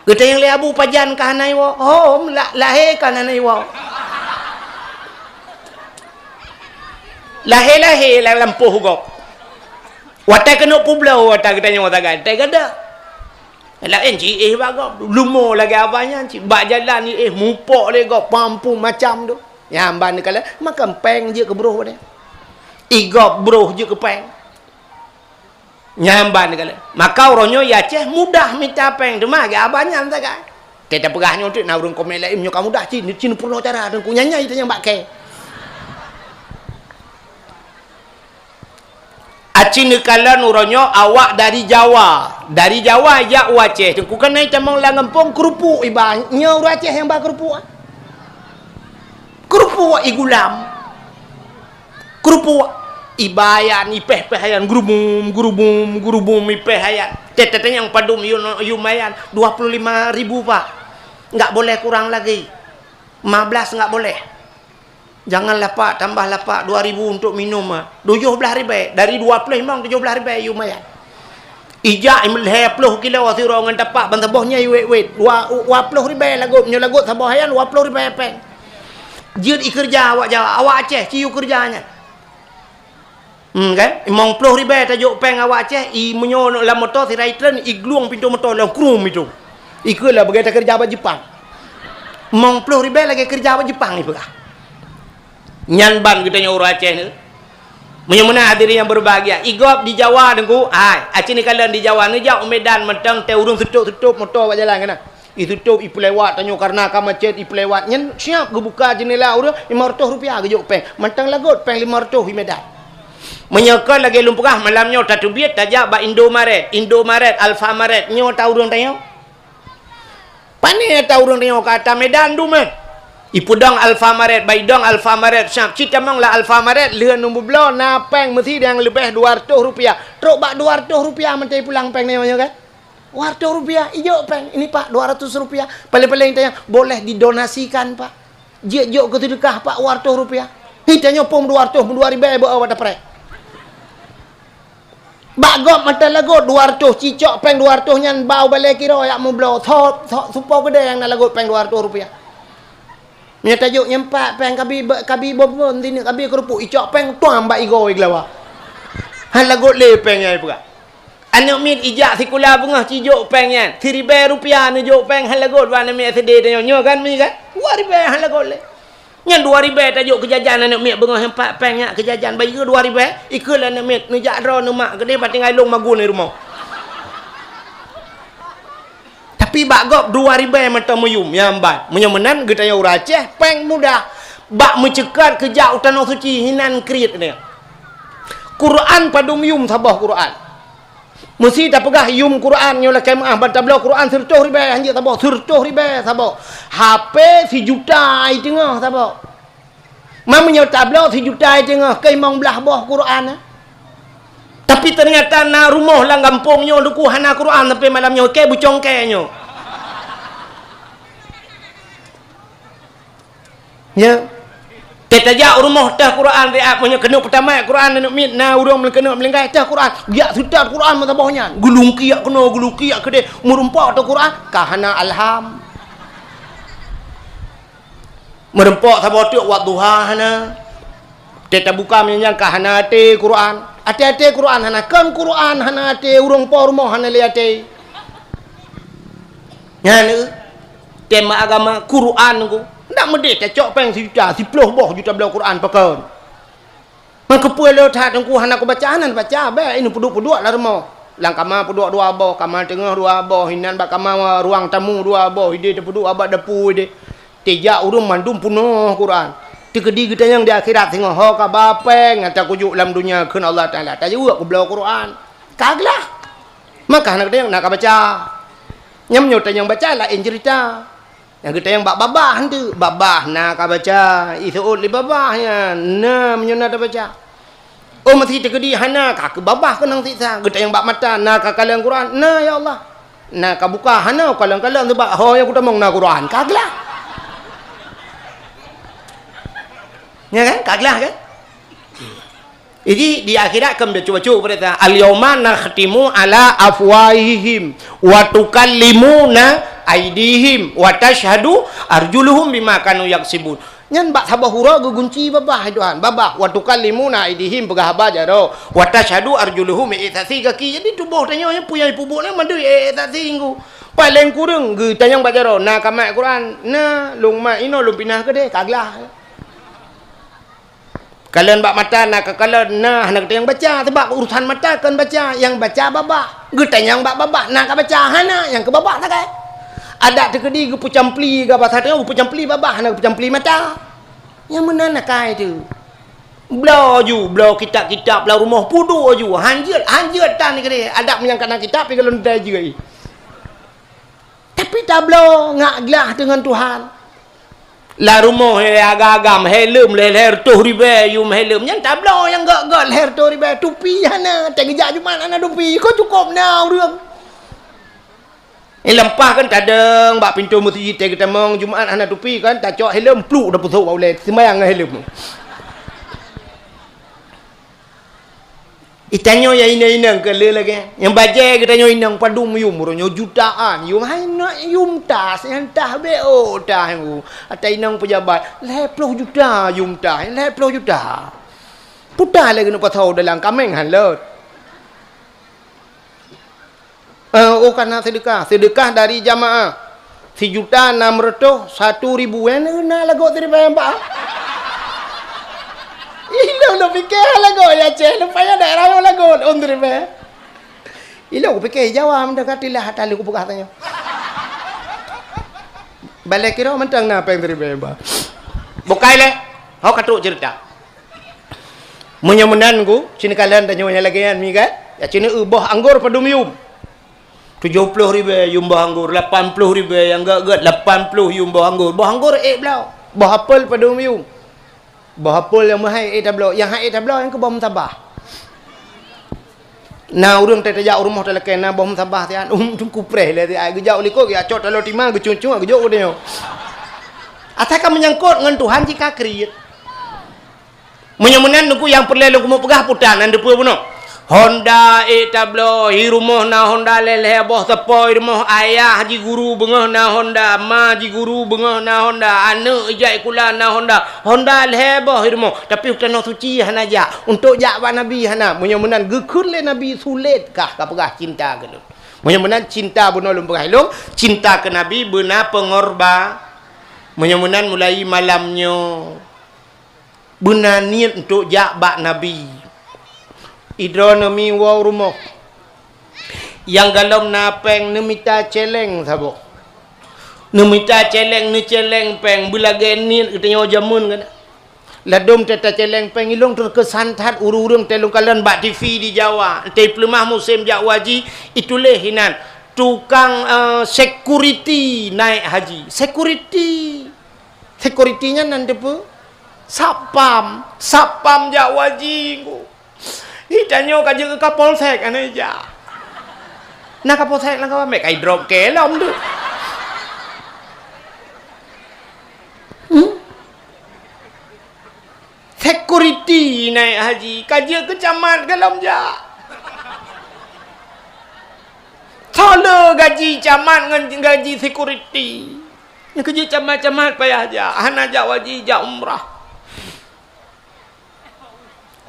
kita yang lihat abu pajan kahanai wa hom lahir kahanai wa lahir lampuh gok watai kena publau watai kita yang watai tak ada. Lain cik bagap lumo lagi abangnya cik bak jalan ni mupok le gop pampu macam tu yang ban kala makan peng je ke broh dia igop broh je ke peng nyamban kala maka oronyo ya Aceh mudah minta peng tu mah ga abangnya tak kan tetap pegahnya tu na urang komen lain nyo kamu dah cin purno cara dan ku nyanyai tu yang bak ke acin kalan uronyo awak dari Jawa ya Aceh tu kan naik tamang la ngempong kerupuk ibanya urang Aceh yang bak kerupuk igulam kerupuk ibayan ipeh pehayan gurubum ipeh hayan tetenya yang padum yumayan 25.000 pak enggak boleh kurang lagi 15 enggak boleh. Jangan lapak, tambah lapak 2.000 untuk minum. 17.000 dari 20 memang 17.000 lumayan. Ijak 10 kilo siro ngan tapak ban tabohnya wet 20.000 lagut nyo lagut tabohayan 20.000 peng. Jid kerja awak Jawa, awak Aceh ciu kerjanya. Kan? 50.000 tajuk peng awak Aceh i menyo la motor si raitren i gluang pintu motor la krum itu. Ikulah begitu kerja ba Jepang. 50.000 lagi kerja ba Jepang ni pegah. Nyanban kita nyo orang Aceh ni. Menyemuna hadirin yang berbahagia. Igop di Jawa dengku. Aceh ni kalian di Jawa ni jauh Medan mentang te urung tutup motor buat jalan kena. Tutup ipu lewat tanyo karena kamacet ipu lewat nyen siap gebuka jendela urang Rp500 ke jok peng. Mentang lagut peng Rp500 di Medan. Menyekal lagi lumpukah malamnya tatubit tajak ba Indomaret, Alfamaret nyo ta urang tanyo. Pane ta urang tanyo kata Medan du meh. Ipudong Alfamaret, baidong Alfamaret, syak cita mang la Alfamaret, lihan nombor belo, napeng mesti yang lebih Rp200. Truk bak Rp200 mentai pulang peng ni kan? Rp200, ijo peng, ini pak Rp200. Paling-paling tanya, boleh didonasikan pak. Jok ke sedekah pak Rp200. Hitanya pom Rp200, Rp2.000 bawa pada prek. Bak gop mata lagut Rp200, cicok peng Rp200 nyan bau balik kira yak mau belo. Supo gede yang nak lagut peng Rp200. Nya tajuk nyempak peng kabi bom tini kabi kerupuk icok peng tuang bak igo iglawa. Han lagut le peng ai pula. Anak mit ijak sikula bengah cijuk peng yan. Rp3 ni jok peng han lagut wan mi sedih nyo kan mi kan. Rp2 han lagut le. Nyan Rp2 tajuk kejajan anak mit bengah hempak peng nya kejajan bagi ke Rp2 ikut anak mit ni jak ro ni mak gede pating ailung magun ni rumah. Tapi bak 2000 mata muyum yang bat. Menyemenan kita yang uraceh peng mudah. Bak mencekat kejak utano suci hinan krit ni. Quran padum yum sabah Quran. Mesti tak pegah yum Quran nyolah kemah bantablau Quran 100,000 hanya sabah 100,000 sabah. HP 1 juta ai tengah sabah. Mamanya tablau 1 juta ai tengah kai mong belah boh Quran. Tapi ternyata na rumah lang kampungnya duku hana Quran tapi malamnya ke bucong kenyo. Ya. Tetaja rumah tah Quran dia punya kena pertama Quran nak mit na urang kena melengkai tah Quran. Dia sudah Quran matabahnya. Gulung kiak kena gulung kiak ke dia merempak tah Quran kahana alham. Merempak sabah tu waktu duha hana. Teta buka menyang kahana ate Quran. Ate-ate Quran hana kan Quran hana ate urang pa rumah hana li ate. Nyane tema agama Quran ku. Ndak medeh cocok peng 1 juta 10 boh juta belau Quran pakon. Maka puelo that ku hana ku baca hanan baca be ini puduk-puduk lah rumah. Lang kamar puduk 2 boh, kamar tengah 2 boh, hinan bak kamar ruang tamu 2 boh, ide puduk abad depu ide. Tejak urang mandum punuh Quran. Tikedi kita yang di akhirat tengok ho ka bapeng ngata kujuk dalam dunia keun Allah Taala. Tak juga ku belau Quran. Kaglah. Maka nak dia nak baca. Nyam nyota yang baca lain cerita. Yang kita yang babah tu, babah nak baca. Isuul li babahnya. Nah menyona dah baca. Oh mesti tikedi hana ka ke babah ke nang siksa. Kita yang bak mata nak kalang Quran. Nah ya Allah. Nak ka buka hana kalang-kalang tu bak ho yang ku tamong na Quran. Kaglah. Ya kan? Kaglah kan? Jadi di akhirat kan dia cuba-cuba berita al-yauma nakhtimu ala afwahihim wa tukallimuna aydihim wa tashhadu arjuluhum bima kanu yaksibun. Nyan bak sabah hura gunci babah Tuhan. Babah wa tukallimuna aydihim pegah bajaro wa tashhadu arjuluhum itasi kaki. Jadi tubuh tanya yang punya pubuk ni mandu itasi ngku. Paling kurang ge tanyang bajaro na kamat Quran na lung ma ino lung pinah ke deh kaglah. Kalian bak mata nak kalian nah nak yang baca sebab urusan mata kan baca yang baca babah getan yang bak babah nak baca hana yang ke babah tak kan ada tekedi gu pucampli ga bahasa tengah pucampli babah nak pucampli mata yang mana nak kai tu blau ju blau kitab-kitab blau rumah pudu ju hanjut tan ni kene ada menyangka nak kitab pi kalau ndai juga tapi tak blau ngak gelah dengan Tuhan. La rumah agak-agam helm leher tuh ribe yum helm yang tablo yang gak leher tuh ribe tupi hana tak gejak Jumaat ana tupi kau cukup nah urang lempah kan tadeng bak pintu masjid kita mong Jumaat ana tupi kan tak cok helm pluk dah pusuk boleh sembayang helm itanyo ya ina ke le lagi yang baje kita nyo inang padum yum ronyo jutaan yum hai nak yum tas yang tah be oh tah hu ata inang pejabat 10 juta yum tah 10 juta putar lagi nak patau dalam kameng han lot oh kana sedekah dari jamaah 1.600.000 1.000 na lagu dari bayang Ilo lo fikir lagu ya ceh lupa ya daerah lagu undur be. Ilo aku fikir jawab mendekatilah hatali aku buka tanya. Balik kira mentang na apa yang dari be. Bukai le. Hau katuk cerita. Menyemenan ku sini kalian tanya lagi kan mi kan? Ya sini boh anggur padum yum. 70.000 yum boh anggur, 80.000 yang gak 80 yum boh anggur. Boh anggur belau. Boh apel padum yum. Bahapul yang mahai tablo yang hai tablo yang ke bom tabah na urang teh tajak rumah teh leken na bom tabah tian tungku preh le ai gejau liko ya cot talo timang gecung-cung gejok dia ataka menyangkut dengan Tuhan jika kriit menyemenan nuku yang perlu mau pegah putan ande pu puno Honda tablo hi rumah na Honda leleh boh tepoi rumah ayah ji guru bengah na Honda ma ji guru bengah na Honda ane ijai kula na Honda leh boh hi rumah tapi tanah suci hana ja untuk jak ba nabi hana menyemenan gekun le nabi sulit kah ka pegah cinta ke lu menyemenan cinta benar lum pegah lum cinta ke nabi benar pengorban menyemenan mulai malamnya benar niat untuk jak ba nabi Idronomi wa rumah yang galom napeng nemita celeng sabo nemita celeng ni celeng peng bulage ni katanya jamun kan ladom tata celeng peng ilong terkesan tat urung telung kalian bak TV di Jawa te pelemah musim Jawaji itulah hinan tukang security naik haji securitynya nanti pu sapam Jawaji hitanyo kaje ke Kapolsek ane ja nak Kapolsek lang ka mek ai drop ke lom tu security naik haji kaje ke camat galom ja tole gaji camat ngan gaji security ni kerja camat-camat payah ja hana Jawaji ja umrah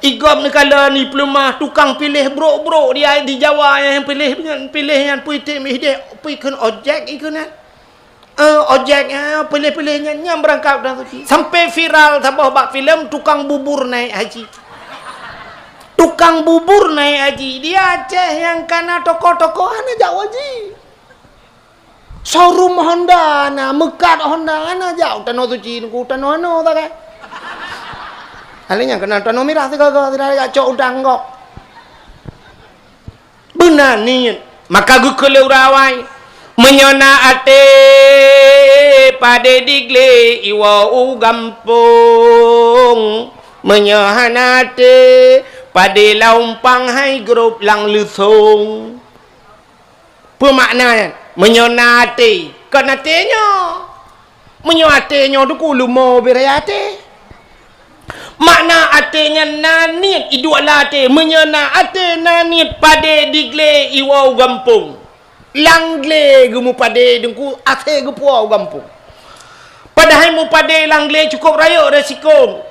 igom ni kala ni pelemah tukang pilih bro dia di Jawa yang pilih yang puitik mihde puikan ojek ikunan ojeknya pilih-pilihnya yang berangkat dah tu sampai viral tambah bak filem tukang bubur naik haji dia Aceh yang kana toko-toko ana Jawaji showroom Honda na mekat Honda ana jauh tano tu cin ku tano ano tak kan halinya kena tano mirah tu kagak tidak cok udang kok benar ni maka gu keleurawai menyona ate pade digle iwa gampung menyohanate pade laumpang hai grup lang lusung pemaknanya menyona ate kanatenya menyoatenya tu kulumo berayate makna atenya nanit iduala ate menyona ate nanit pade digle iwa gampung langle gumu pade dengku ate gupuau gampung padahal mu pade langle cukup raya resiko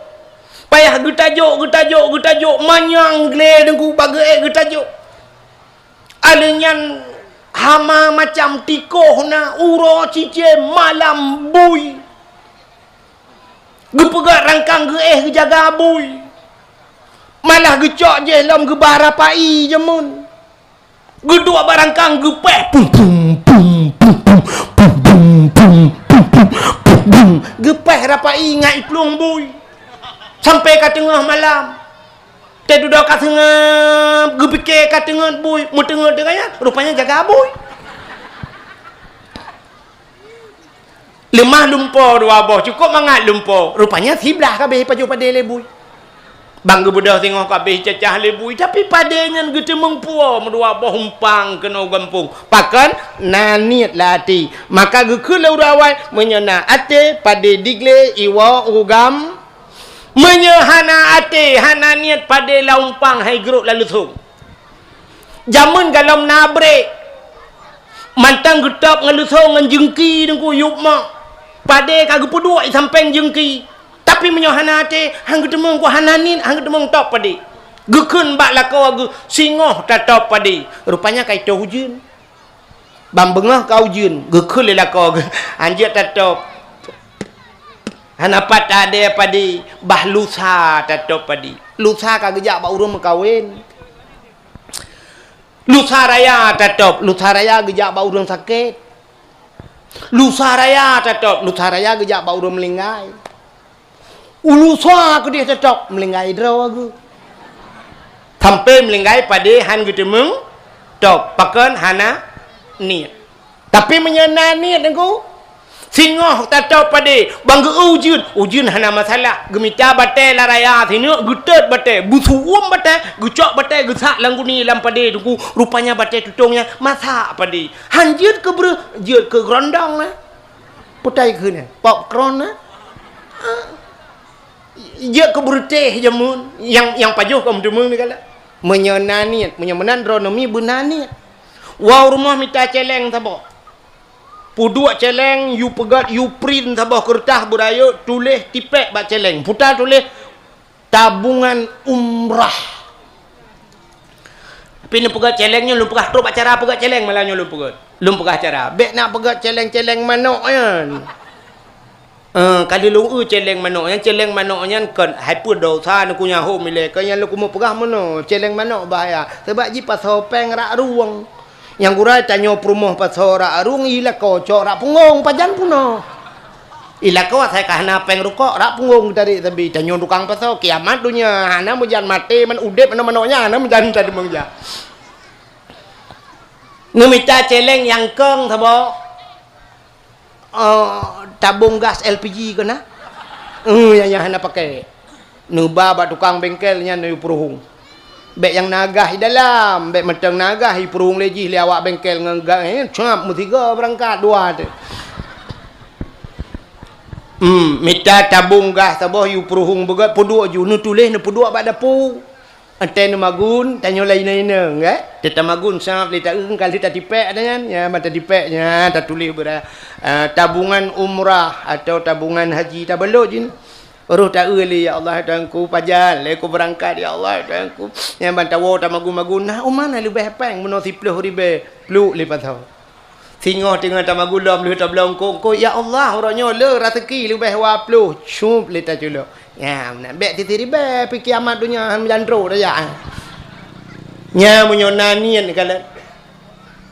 payah getajuk manyang gle dengku bage getajuk alenyan hama macam tikoh na uro cice malam bui gepegak rangkang jaga bui malah gecok je lom gebara pai jemun gedua barangkang gepeh gepeh rapai ngai plung bui sampai ke tengah malam te duduk kat tengah gepikir kat tengah bui mu tengah dengan rupanya jaga bui lemah lumpur dua boh cukup mangat lumpur rupanya siblah kabeh paju pada lebui bangga budak tengok kabeh cacah lebui tapi padanya getemeng puo dua boh humpang kena gampung pakan nanit lati maka gekul urawai menyena ate pada digle iwa ugam menyehana ate hana niat pada laumpang hai geruk lalu thung jamun galom nabre mantang getap ngalusong ngan jengki dengku yup mak pada kagak peduk sampai jengki tapi menyohana ate hang ketemu ku hananin hang ketemu top padi gekun bak lakau agu singoh tatop padi rupanya kai to hujun bambengah kau jun gekun le lakau anjat tatop hanapat ade padi bah lusa tatop padi lusa kagak jak bak urang kawin lusa raya tatop lusa raya gejak bak urang sakit lusa raya tatop lusa raya gejak bak urang melinggai ulusa ke dia tetap melinggai draw aku sampai melinggai pada han getemeng top pakan hana niat tapi menyana niat aku singoh tetap pada bangga ujun hana masalah gemita batai laraya sini gutet batai busuum batai gucok batai gesak langguni lam pada aku rupanya batai tutungnya masak pada hanjut ke jut ke grondong lah putai ke ni popcorn lah dia keberteh jamun yang pajuh kaum demung ni kala menyenaniat menyemenan dronomi benaniat wow rumah minta celeng tabo puduk celeng you pegat you print tabo kertas budaya tulis tipek bak celeng putar tulis tabungan umrah tapi ni pegat celengnya lu pegah trop acara pegat celeng malahnya lu pegah acara bek nak pegat celeng-celeng manok kan kali lu celeng manoknya kan hyper dosa nak punya home milek kan yang lu mau pegah mana celeng manok bahaya sebab ji pasal peng rak ruang Yang gurai tanya perumah pasal rak arung ila kau cok rak punggung pajan puno. Ila kau saya kahana peng rukok rak punggung tadi tapi tanya tukang pasal kiamat dunia hana mujan mati man udep mana-mananya hana mujan tadi mengja. Numita celeng yang keng thabo tabung gas LPG kena. Yang hana pakai. Nuba ba tukang bengkelnya nu peruhung. Bek yang nagah di dalam, bek macam nagah di perung lejih li awak bengkel ngenggang cap mu tiga berangkat dua tu. Minta tabung gas tabah yu perung begat poduk ju nu tulis nu poduk bak dapu. Ante nu magun tanyo lain-lain ngak. Teta magun sap li tak kali tak tipek dengan ya mata tipeknya tak tulis tabungan umrah atau tabungan haji tak belok je. Roh tak uli ya Allah Tuhanku pajan leku berangkat ya Allah Tuhanku yang bantawo tak magun-magun nah mana lebih peng meno 10,000 peluk lepas tu singoh tengah tak magun lam lu tak belong ko ya Allah orangnya le rezeki lebih 20 cup le tak juluk ya nak bek titi ribe pi kiamat dunia han jandro dah ya nya menyonanian kala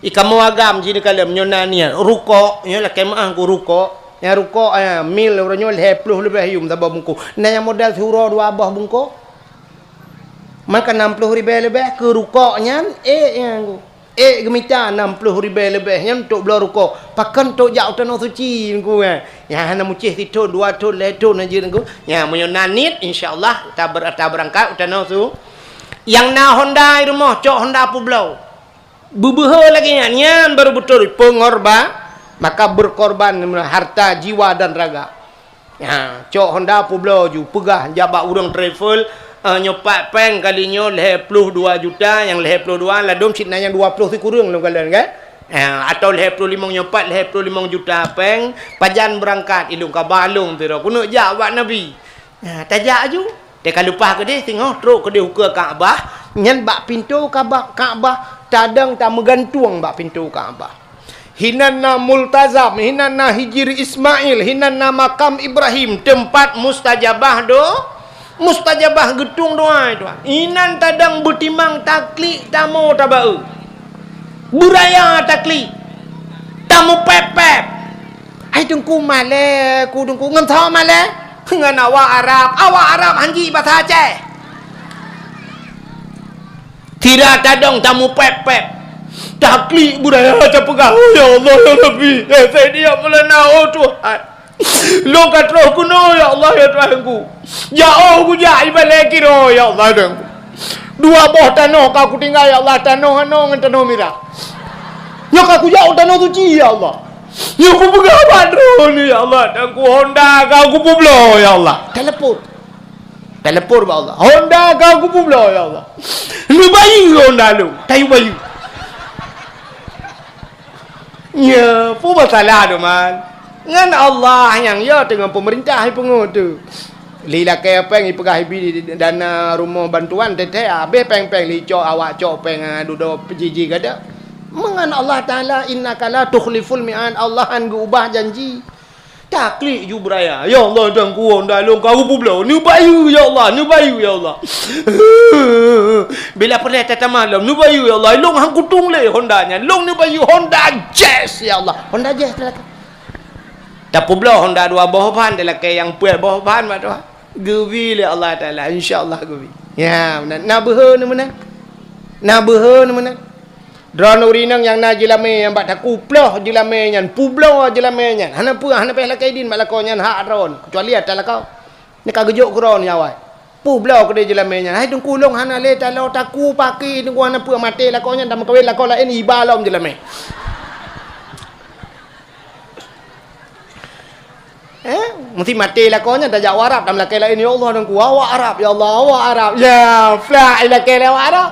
ikamu agam ji kala menyonanian rukuk nya lah kemah ku rukuk yang rukuk mil orangnya 10 lebih yum tabah bungku nah yang modal surah dua abah bungku maka 60,000 lebih ke rukuknya yang gemita 60,000 lebih yang untuk belah rukuk pakan untuk jauh tanah suci ku yang hana mucih titu 2 ton le ton aja ku yang menyonanit insyaallah kita berangkat tanah tu yang na Honda rumah cok Honda pu belau bubuh lagi nyan baru betul pengorban maka berkorban harta jiwa dan raga. Ya, cok Honda Pueblo ju pegah jabak urang travel nyopat peng kalinya 22 juta yang 22 lah dom sit yang 20 tu kurang lu kalian kan. Atau 25 nyopat 25 juta peng pajan berangkat ilung ka balung tu kuno jawab Nabi. Tajak ju. Dia lupa ke dia tengok teruk ke dia uka Kaabah nyan bak pintu Kaabah tadang tak megantung bak pintu Kaabah. Hinanna multazam, hinanna hijri Ismail, hinanna makam Ibrahim, tempat mustajabah mustajabah gedung doa itu. Inan tadang bertimbang takli tamu tabau. Buraya takli. Tamu pepep. Hai tungku male, ku tungku ngam thaw male. Ngan awak Arab hanji bahasa Aceh. Tidak tadang tamu pepep. Taklik budaya macam pegah. Oh, ya Allah ya Rabbi. Saya diam melena oh Tuhan. Lo kat roh kuno ya Allah ya Tuhanku. Jauh ku jai balik kira ya Allah Tuhanku. 2 boh tanah kau tinggal ya Allah tanah dengan tanah merah. Ya kau jauh tanah suci ya Allah. Ya ku pegah badro ni ya Allah Tuhanku Honda kau ku publo ya Allah. Telepon ya Allah. Honda kau ku publo ya Allah. Lu bayi Honda lu. Tayu bayi. Ya, apa masalah tu man? Ngan Allah yang ya dengan pemerintah hai pengut tu. Lila ke peng ipegah ibi dana rumah bantuan tete abe peng-peng li cok awak cok peng dudo pejiji kada. Mengan Allah Taala innaka la tukhliful mi'ad Allah an ubah janji. Taklik ju beraya. Ya Allah dan ku nda long kau publo. Ni bayu ya Allah, ni bayu ya Allah. Bila perlu tata malam, ni bayu ya Allah. Long hang kutung le Hondanya. Long ni bayu Honda Jazz ya Allah. Honda Jazz dah. Tak publo Honda 2 bahan dah ke yang puan bahan mak tu. Gewi le Allah Taala insya-Allah gewi. Ya, nak behe ni mana? Nak behe ni mana? Drone urinang yang na jilame yang bak taku ploh jilame nyan publo jilame nyan hana pu hana peh lakaidin bak lakon nyan hak drone kecuali ada lakau ni kagejuk kron nyawai publo ke dia jilame nyan hai tung kulung hana le talo taku paki tunggu hana pu mate lakon nyan dam kawin lakon lain ibalom jilame mesti mati lakon nyan tajak Arab dam lakai lain ya Allah dan ku awak Arab ya Allah awak Arab ya fla lakai awak Arab.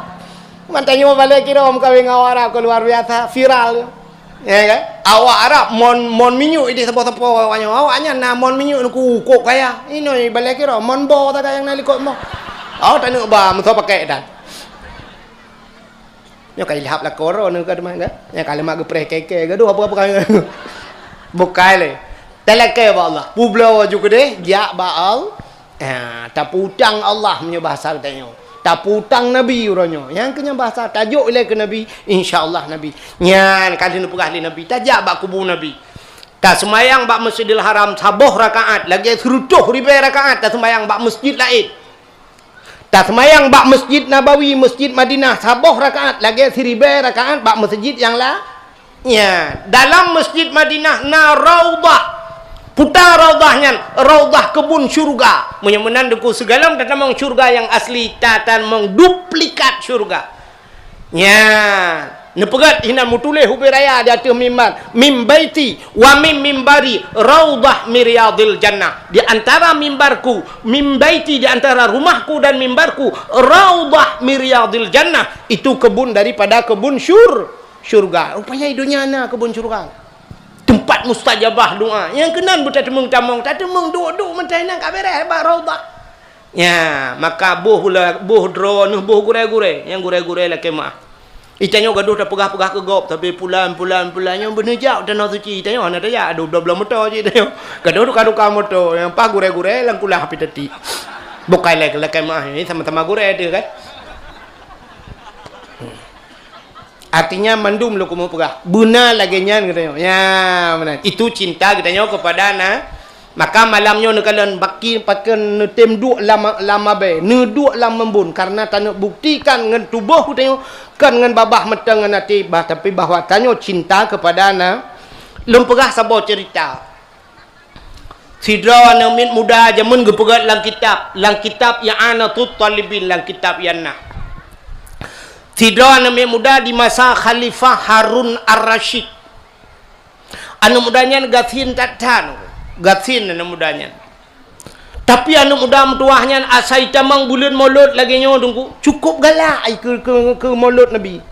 Mantanya balik kira om kawin awak Arab ke luar biasa viral ya kan awak Arab mon minyak ini sepo-sepo awaknya na mon minyak ku kok kaya ini balik kira mon bo tak yang nali kok mo tak nak ba mesti pakai dah yo kai lihap la koro nu ka mana ya kalau mak gepreh keke gaduh apa kaya bukai le telake ba Allah publo juga deh ja ba al tak putang Allah punya bahasa tanya taputang Nabi urangnya. Yang kena bahasa tajuk ilai ke Nabi, insya-Allah Nabi. Nyan kali nu pegah li Nabi, tajak bak kubur Nabi. Tak semayang bak Masjidil Haram saboh rakaat, lagi serutuh ribu rakaat tak semayang bak masjid lain. Tak semayang bak Masjid Nabawi, Masjid Madinah saboh rakaat, lagi 1000 rakaat bak masjid yang lah. Ya, dalam Masjid Madinah na raudah. Putar raudahnya, raudah kebun syurga. Menyemenan deku segala tentang syurga yang asli, tatan mengduplikat syurga. Ya, nepegat hina mutuleh hubi raya di atas mimbar. Mimbaiti wa mimbari raudah miryadil jannah. Di antara mimbarku, mimbaiti di antara rumahku dan mimbarku, raudah miryadil jannah. Itu kebun daripada kebun syurga. Rupanya hidupnya na kebun syurga. Tempat mustajabah doa. Yang kenan buta temung tamong, tak temung duk-duk mentai nang kabere ba raudah. Ya, maka boh dro nuh boh gure-gure, yang gure-gure lah kemah. Itanyo gaduh dah pegah-pegah ke gop tapi pulan yang benejak tanah suci. Itanyo ana daya adu bla-bla motor je itanyo. Gaduh duka motor, yang pa gure-gure lang kulah api tati. Bukai lek kemah ini sama-sama gure dia kan. Artinya mandum lo kamu pegah. Buna lagi nyan katanya. Ya, benar. Itu cinta katanya kepada anak. Maka malamnya nekalan baki pakai netem duk lama be. Ne duk lama membun karena tanya buktikan dengan tubuh katanya kan dengan babah metang dengan hati bah tapi bahwa tanya cinta kepada anak. Lum pegah sabar cerita. Sidra anak min muda jamun gepegat lang kitab yang ana tut talibin lang kitab yang nak. Tidra anak muda di masa Khalifah Harun Ar-Rasyid. Anak mudanya gathin tatan. Gathin anak mudanya. Tapi anak muda metuahnya asai tamang bulan maulud lagi nyo tunggu. Cukup galak ke maulud Nabi.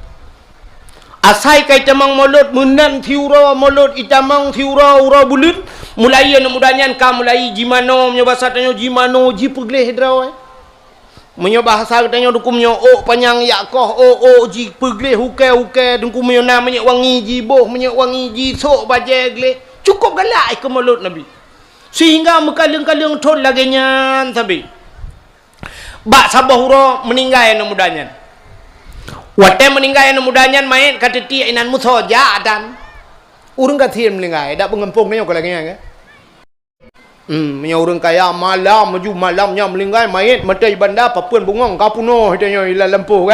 Asai kai tamang maulud menan thiura maulud itamang thiura ura bulan. Mulai anak mudanya mulai jimano nya bahasa tanya jimano ji pegleh drawai. Menyo bahasa katanya dukumnya panjang yakoh ji pegleh hukai dengku menyo namanya wangi ji boh menyo wangi ji sok baje gle cukup galak ke mulut Nabi sehingga mekaling-kaling thon lagi nyan sabi bak sabahura meninggal anak mudanya wate meninggal anak mudanya main kateti inan musoja dan urang kathir meninggal dak pengempung menyo lagi nyan orang kaya malam maju malamnya melingkai mayat mata ibanda papuan bungong kapuno hitanya ila lempuh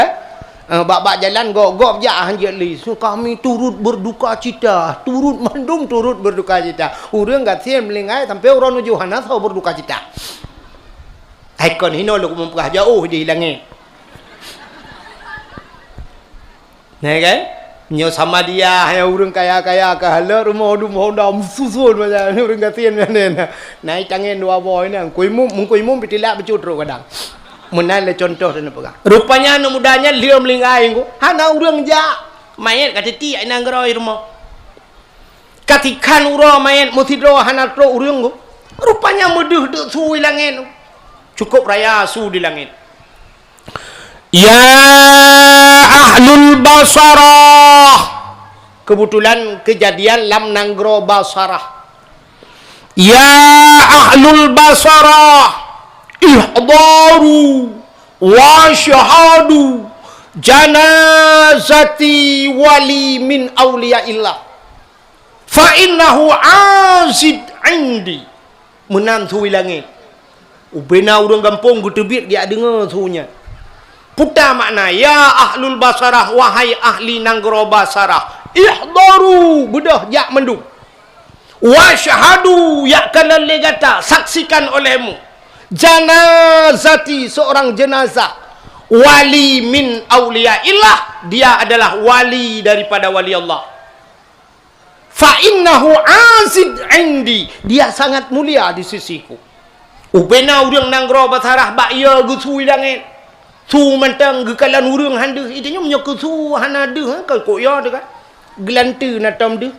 bak jalan gok ja hanjat li so kami turut berduka cita turut mandum turut berduka cita urang gatien melingkai sampai orang nuju hanas berduka cita aikon hino lu mempah jauh di langit nah kan nyo sama dia yang urang kaya-kaya ke hala rumah dam susun macam urang gatien mana naik tangan dua boy ni kuimum pitilak becutro kadang menal le contoh dan pegang rupanya anak mudanya dia melingkai ko hana urang ja mayat kata ti ina ngroi rumah katikan uro mayat mutidro hana tro urang ko rupanya muduh duk su langit cukup raya su di langit. Ya ahlul basarah. Kebetulan kejadian lam nanggro basarah. Ya ahlul basarah ihdaru wa syahadu janazati wali min awliyaillah fa innahu azid indi menantu langit ubena urang kampung gutebit dia dengar sunya putar makna ya ahlul basarah wahai ahli nanggro basarah ihdaru bedah jak mendung wa syahadu yakkan legata saksikan olehmu janazati seorang jenazah wali min auliyaillah dia adalah wali daripada wali Allah fa innahu azid indi dia sangat mulia di sisiku ubena urang nanggro basarah bak ya gusui langit su mentang gekalan urang hande itunya menyok su hana de ka ko ya de kan gelantu na tom de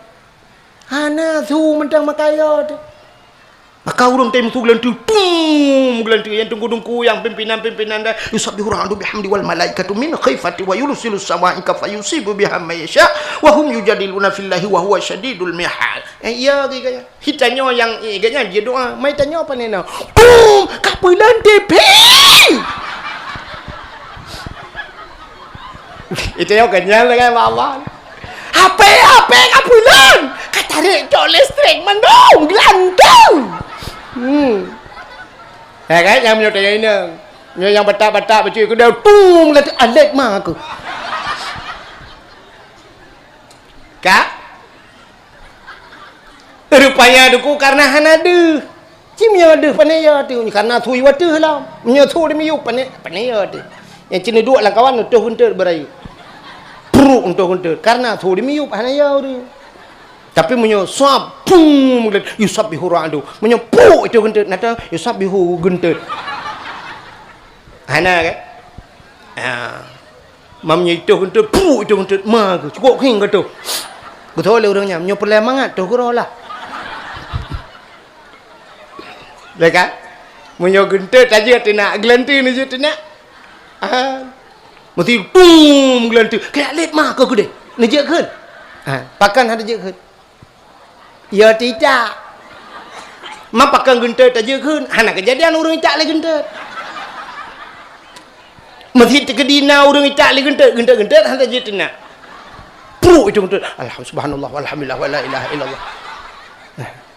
hana su mentang makaya de maka urang tem su gelantu gelantu yang tunggu-tunggu yang pimpinan-pimpinan dah yusabbihu rahmatu bihamdi wal malaikatu min khifati wa yursilu samaika fayusibu biha may yasha wa hum yujadiluna fillahi wa huwa syadidul mihal ya gaya hitanyo yang ganya dia doa mai tanyo apa nena kapulan tepe Itu yang kenyal dengan mama. Apa kapulan? Katarik cok listrik mendung gelantung. Ya kan yang menyutai ini. Yang batak-batak macam aku dah tung kata alat mah aku. Kak? Rupanya duku karena hanada. Cimnya ada panaya tu karena tu iwata lah. Menyotu dia miup panaya tu. Yang cina dua lah kawan tu hunter berayu. Pruk untuk hunter karena tu dia miup panaya tu. Tapi menyo suap pum yusabbihu ra'du. Menyo pruk itu hunter nata yusabbihu gunter. Hana kan? Mamnya itu hunter pruk itu hunter ma ke cukup king ke tu. Ku tahu le orangnya menyo perlahan mangat tu lah. Dekat munyo gentet aja tina gelanti ni je tina mesti pum gelanti kayak let mah ke deh ni je kan pakan ada je kan ya tidak ma pakan gentet aja kan anak kejadian orang tak lagi gentet mesti terkedina orang tak lagi gentet hanta je tina pro itu gentet alhamdulillah subhanallah walhamdulillah wala ilaha illallah.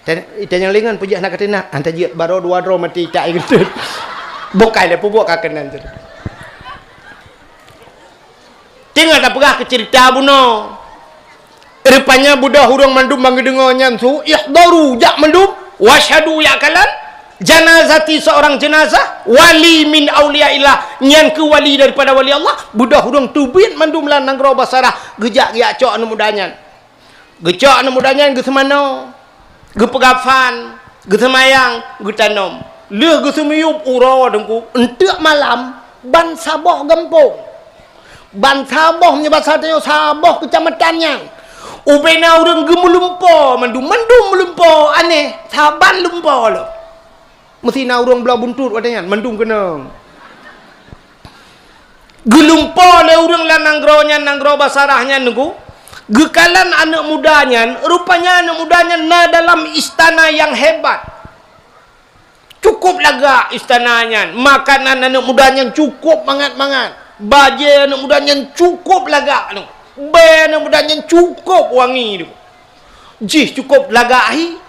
Ita yang lengan puji anak katina anta jiat baro dua dro mati tak gitu. Bokai le pubuk kakenan tu. Tengok tak pegah ke cerita buno. Rupanya budak hurung mandum bangga dengar nyansu ihdaru jak mandum wasyhadu ya kalan janazati seorang jenazah wali min auliyaillah nyan ke wali daripada wali Allah budak hurung tubin mandum lan nanggro basarah gejak ya cok anu mudanyan. Gecok anu mudanyan ge semano? Ge pegafan, ge semayang, ge tanom. Leh ge semiyup ura dengku. Entek malam ban Saboh Gempung. Ban Saboh nya bahasa tanya Saboh kecamatannya. Ubena urang ge melumpo, mandum melumpo aneh. Saban lumpo lo. Mesti na urang belah buntut katanya, mandum kena. Ge lumpo le urang la nanggro basarahnya nunggu. Gekalan anak mudanya, rupanya anak mudanya na dalam istana yang hebat. Cukup laga istananya, makanan anak mudanya cukup mangat-mangat. Baju anak mudanya cukup laga. Bay anak mudanya cukup wangi. Jih cukup laga ahi.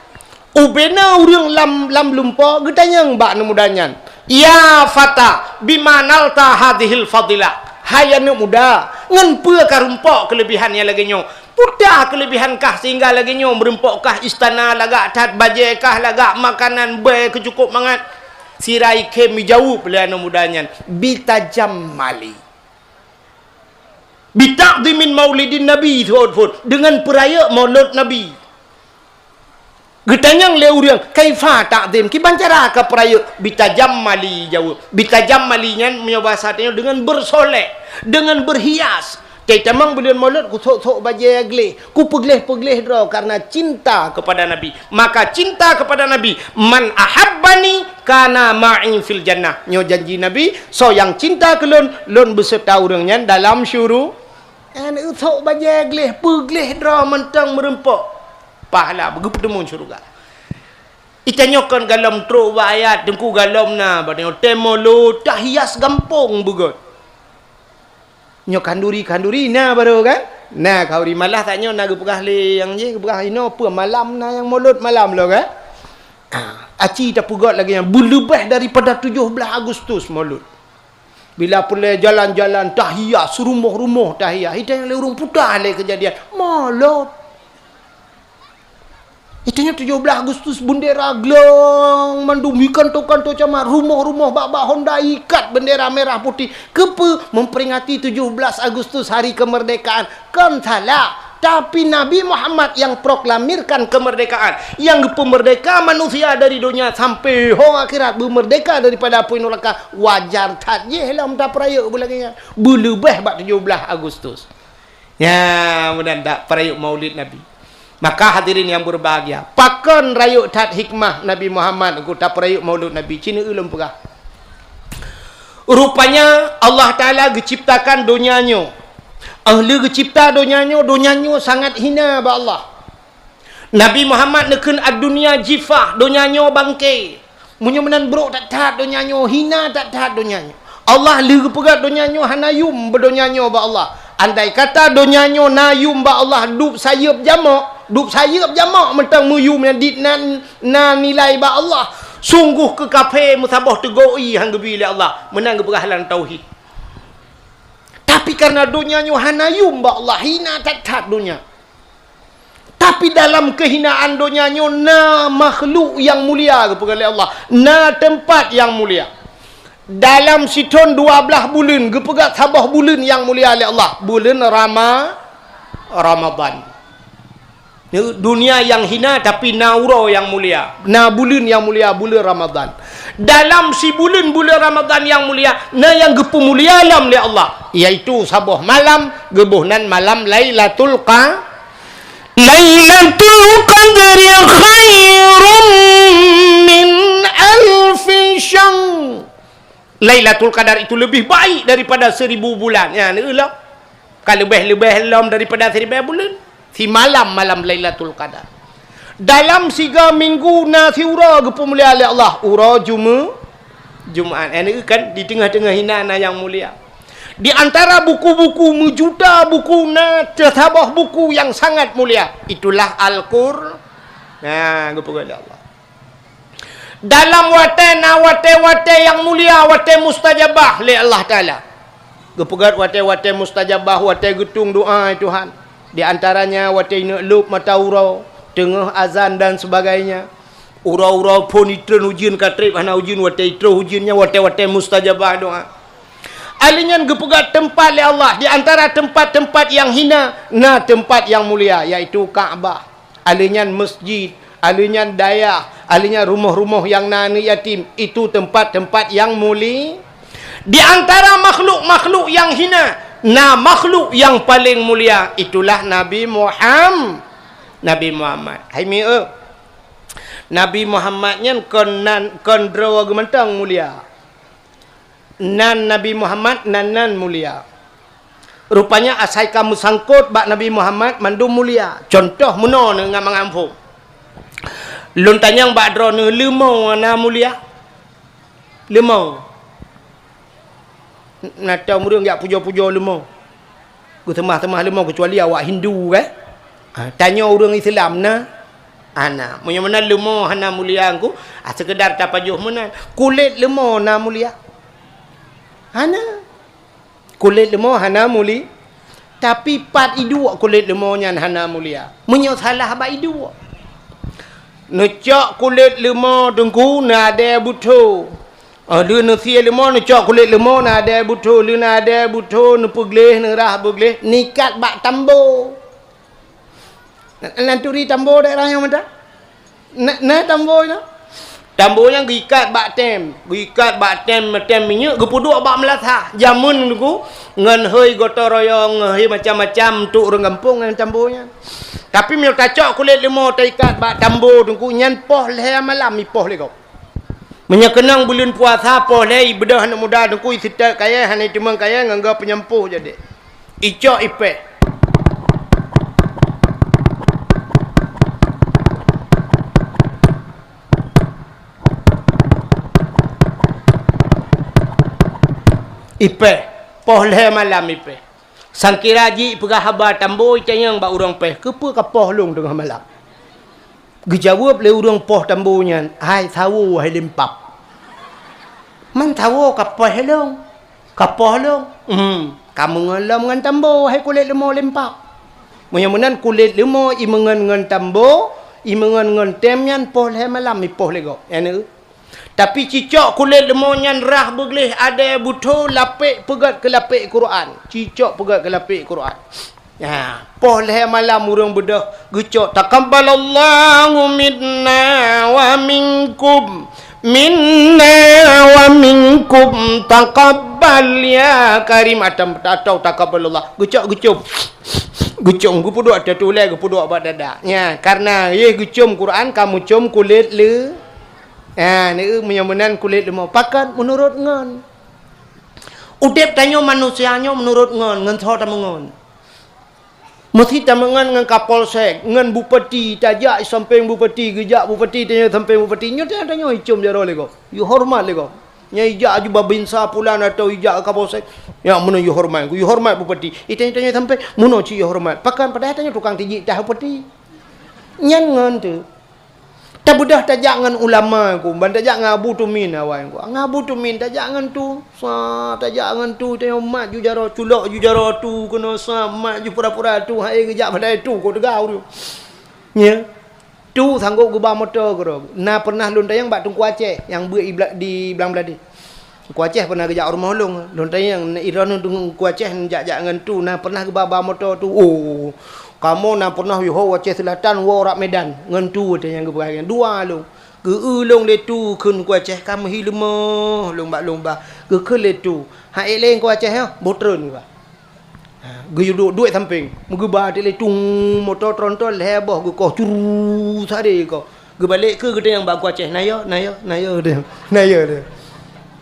Ubena urang lam lumpa, getanya mbak anak mudanya. Ya fata, bimanalta hadhil fadilah. Hai anak muda, ngan pua karumpok kelebihannya lagi nyo. Pudah kelebihankah sehingga lagi nyo merempokkah istana lagak tat bajekah lagak makanan be kecukup mangat. Sirai kemi jawab oleh anak mudanya. Bitajammali. Bitaqdimin maulidin Nabi dengan peraya maulid Nabi. Getanyang le urang kaifa takdim ki bancara ka peraya bitajammali jawab bitajammalinya punya bahasanya dengan bersolek dengan berhias tetamang bulan maulid ku tok baju gleh ku pegleh draw karena cinta kepada Nabi maka cinta kepada Nabi man ahabbani kana ma'i fil jannah nyo janji Nabi so yang cinta ke lon beserta urangnya dalam syurga an tok baju gleh pegleh draw mentang merempok pahala begitu temu syurga. Itanyokan galam tro ayat dengku galam na badeng temolo tahias gampong begot. Nyo kanduri na baru kan? Nah kau ri malah taknyo na ge pegah le yang je pegah ino apa malam na yang molot malam lo kan? Aci tak pegot lagi yang berlebih daripada 17 Agustus molot. Bila pula jalan-jalan tahias rumah-rumah tahias. Itang le urung putah le kejadian molot. Itunya 17 Agustus bendera glong mandum kanto-kanto camar rumah-rumah bak-bak Honda ikat bendera merah putih kepe memperingati 17 Agustus hari kemerdekaan kan salah tapi Nabi Muhammad yang proklamirkan kemerdekaan yang pemerdeka manusia dari dunia sampai hong akhirat bermerdeka daripada api neraka wajar tak je dalam tak peraya bulangnya berlebih bak 17 Agustus ya mudah tak perayuk Maulid Nabi. Maka hadirin yang berbahagia, pakon rayuk tat hikmah Nabi Muhammad aku tak perayuk maulud Nabi Cina ulum pegah. Rupanya Allah Taala geciptakan dunianya. Ahli gecipta dunianya sangat hina ba Allah. Nabi Muhammad neken ad-dunya jifah, dunianya bangkai. Munyo menan brok tak tat dunianya hina tak tat dunianya. Allah legu pegat dunianya hanayum berdunianya ba Allah. Andai kata donyanya nayum ba Allah duk sayup jamak, mentang muyum dit na nilai ba Allah. Sungguh ke kafir musabah tegoi hang gebi le Allah, menang berhalang tauhid. Tapi karena donyanya hanayum ba Allah, hina tat dunia. Tapi dalam kehinaan donyanya na makhluk yang mulia kepada Allah, na tempat yang mulia. Dalam siton 12 bulan gepegat sabah bulan yang mulia oleh Allah, bulan Ramadan. Dunia yang hina tapi naura yang mulia, na bulan yang mulia, bulan Ramadan. Dalam si bulan Ramadan yang mulia, na yang gepu mulia alam oleh Allah, iaitu sabah malam gebuhnan malam Lailatul Qadri khairun min alfi syahr. Lailatul Qadar itu lebih baik daripada 1000 bulan. Ya, ni lah. Kalau lebih lam daripada 1000 bulan. Si malam Lailatul Qadar. Dalam 3 minggu na si ura gepu mulia oleh Allah. Ura Jumaat. Ini kan di tengah-tengah hinaan yang mulia. Di antara buku-buku mujuta buku na tertabah buku yang sangat mulia. Itulah Al-Qur'an. Nah, gepu oleh Allah. Dalam wate yang mulia, wate mustajabah li Allah Ta'ala. Gepegat wate mustajabah, wate getung doa Tuhan. Di antaranya wate inu'lub mata urau, tengah azan dan sebagainya. Urau-urau pun itren ujian katrib, hana ujian wate itro ujiannya, wate mustajabah doa. Alinyan gepegat tempat li Allah. Di antara tempat-tempat yang hina, na tempat yang mulia, iaitu Kaabah. Alinyan masjid, alinyan dayah, alinyan rumah-rumah yang nani yatim. Itu tempat-tempat yang mulia. Di antara makhluk-makhluk yang hina, na makhluk yang paling mulia, itulah Nabi Muhammad. Hai mi Nabi Muhammad nyan kon drawa gementang mulia. Nan Nabi Muhammad nan mulia. Rupanya asai kamu sangkut bak Nabi Muhammad mandum mulia. Contoh muno dengan mengampung. Lun tanyang bak drone lemau na mulia. Lemau. Nak tahu murung enggak puja-puja lemau. Ku temah-temah lemau kecuali awak Hindu kan. Tanya orang Islam na. Ana, mana lemau hana mulia aku? Sekedar tapajuh mana. Kulit lemau na mulia. Hana. Kulit lemau hana mulia. Tapi pat idu kulit lemau nyan hana mulia. Menyo salah ba idu. Necak kulit lemau dengku na ada buto. Dia nasi lemau necak kulit lemau na ada buto, lu na ada buto nu pegleh nu rah pegleh nikat bak tambo. Nanturi tambo daerah yang mana? Na tambo na. Tambo yang gikat bak tem minyak gepuduk bak melatah. Jamun ku ngan hei gotong royong, hei macam-macam tuk orang kampung yang tambonya. Tapi mil kacak kulit lemau taikat bak tambo tungku nyan poh leh malam mi poh le kau. Menyakenang bulan puasa poh leh bedah anak muda tungku isitak kaya hanai timang kaya ngangga penyempuh jadi. Icok ipeh. Ipeh poh leh malam ipeh. Sangkiraji pegah habar tambo cayang ba urang peh kepe ka poh long tengah malam. Gejawab le urang poh tambonya, hai tahu hai lempap. Man tahu ka poh long. Ka poh long. Kamu ngelam ngan tambo hai kulit lemau lempap. Munyan kulit lemau i mengan tambo, i mengan temyan poh leh malam i poh lego. Ene tapi cicak kulit lemau nyan rah begleh ada buto lapik pegat ke lapik Quran. Cicak pegat ke lapik Quran. Ya, poh leh malam urang bedah gecok takabbalallahu minna wa minkum taqabbal ya karim atau takabbalallah. Gecok gucung gu puduk ada tulis gu puduk abad dada. Ya, karena ye gucum Quran kamu cum kulit le. Ya, ni menyamanan kulit lemau pakat menurut ngan. Udep tanya manusianya menurut ngan thot tamangan. Mesti tamangan ngan kapolsek, ngan bupati tajak samping bupati, gejak bupati tanya samping bupati, nyo tanya icum jaro lego. You hormat lego. Nya ijak aju babin sa pulan atau ijak kapolsek. Ya mana you hormat, you hormat bupati. Itanya sampai mana ci you hormat. Pakan pada tanya tukang tiji dah bupati. Nyan tu. Tak budah tak jangan ulama ku, ban tak jangan abu tu min awak ku. Ngabu tu min tak jangan tu. Sa tak jangan tu tengok mat ju jaro culok ju jaro tu kena sa mat ju pura-pura tu hai kejak pada tu ku tegau tu. Nya. Tu sanggup gubah motor ku. Nah pernah lun tayang bak tungku Aceh yang di belang beladi. Ku Aceh pernah kejak rumah long. Lun tayang iron tungku Aceh jak-jak ngan tu nah pernah gubah motor tu. Oh. Kamu nak pernah yoho Aceh Selatan wo rak Medan ngan tu ada yang keberanian dua long ke ulong le tu kun ku Aceh kamu hilmo lomba lomba ke le tu ha eleng ku Aceh ha botron ba ha ge duit samping mugu ba le tung motor tronton leboh ge ko curu sare ko ge balik ke gede yang ba ku Aceh nayo dia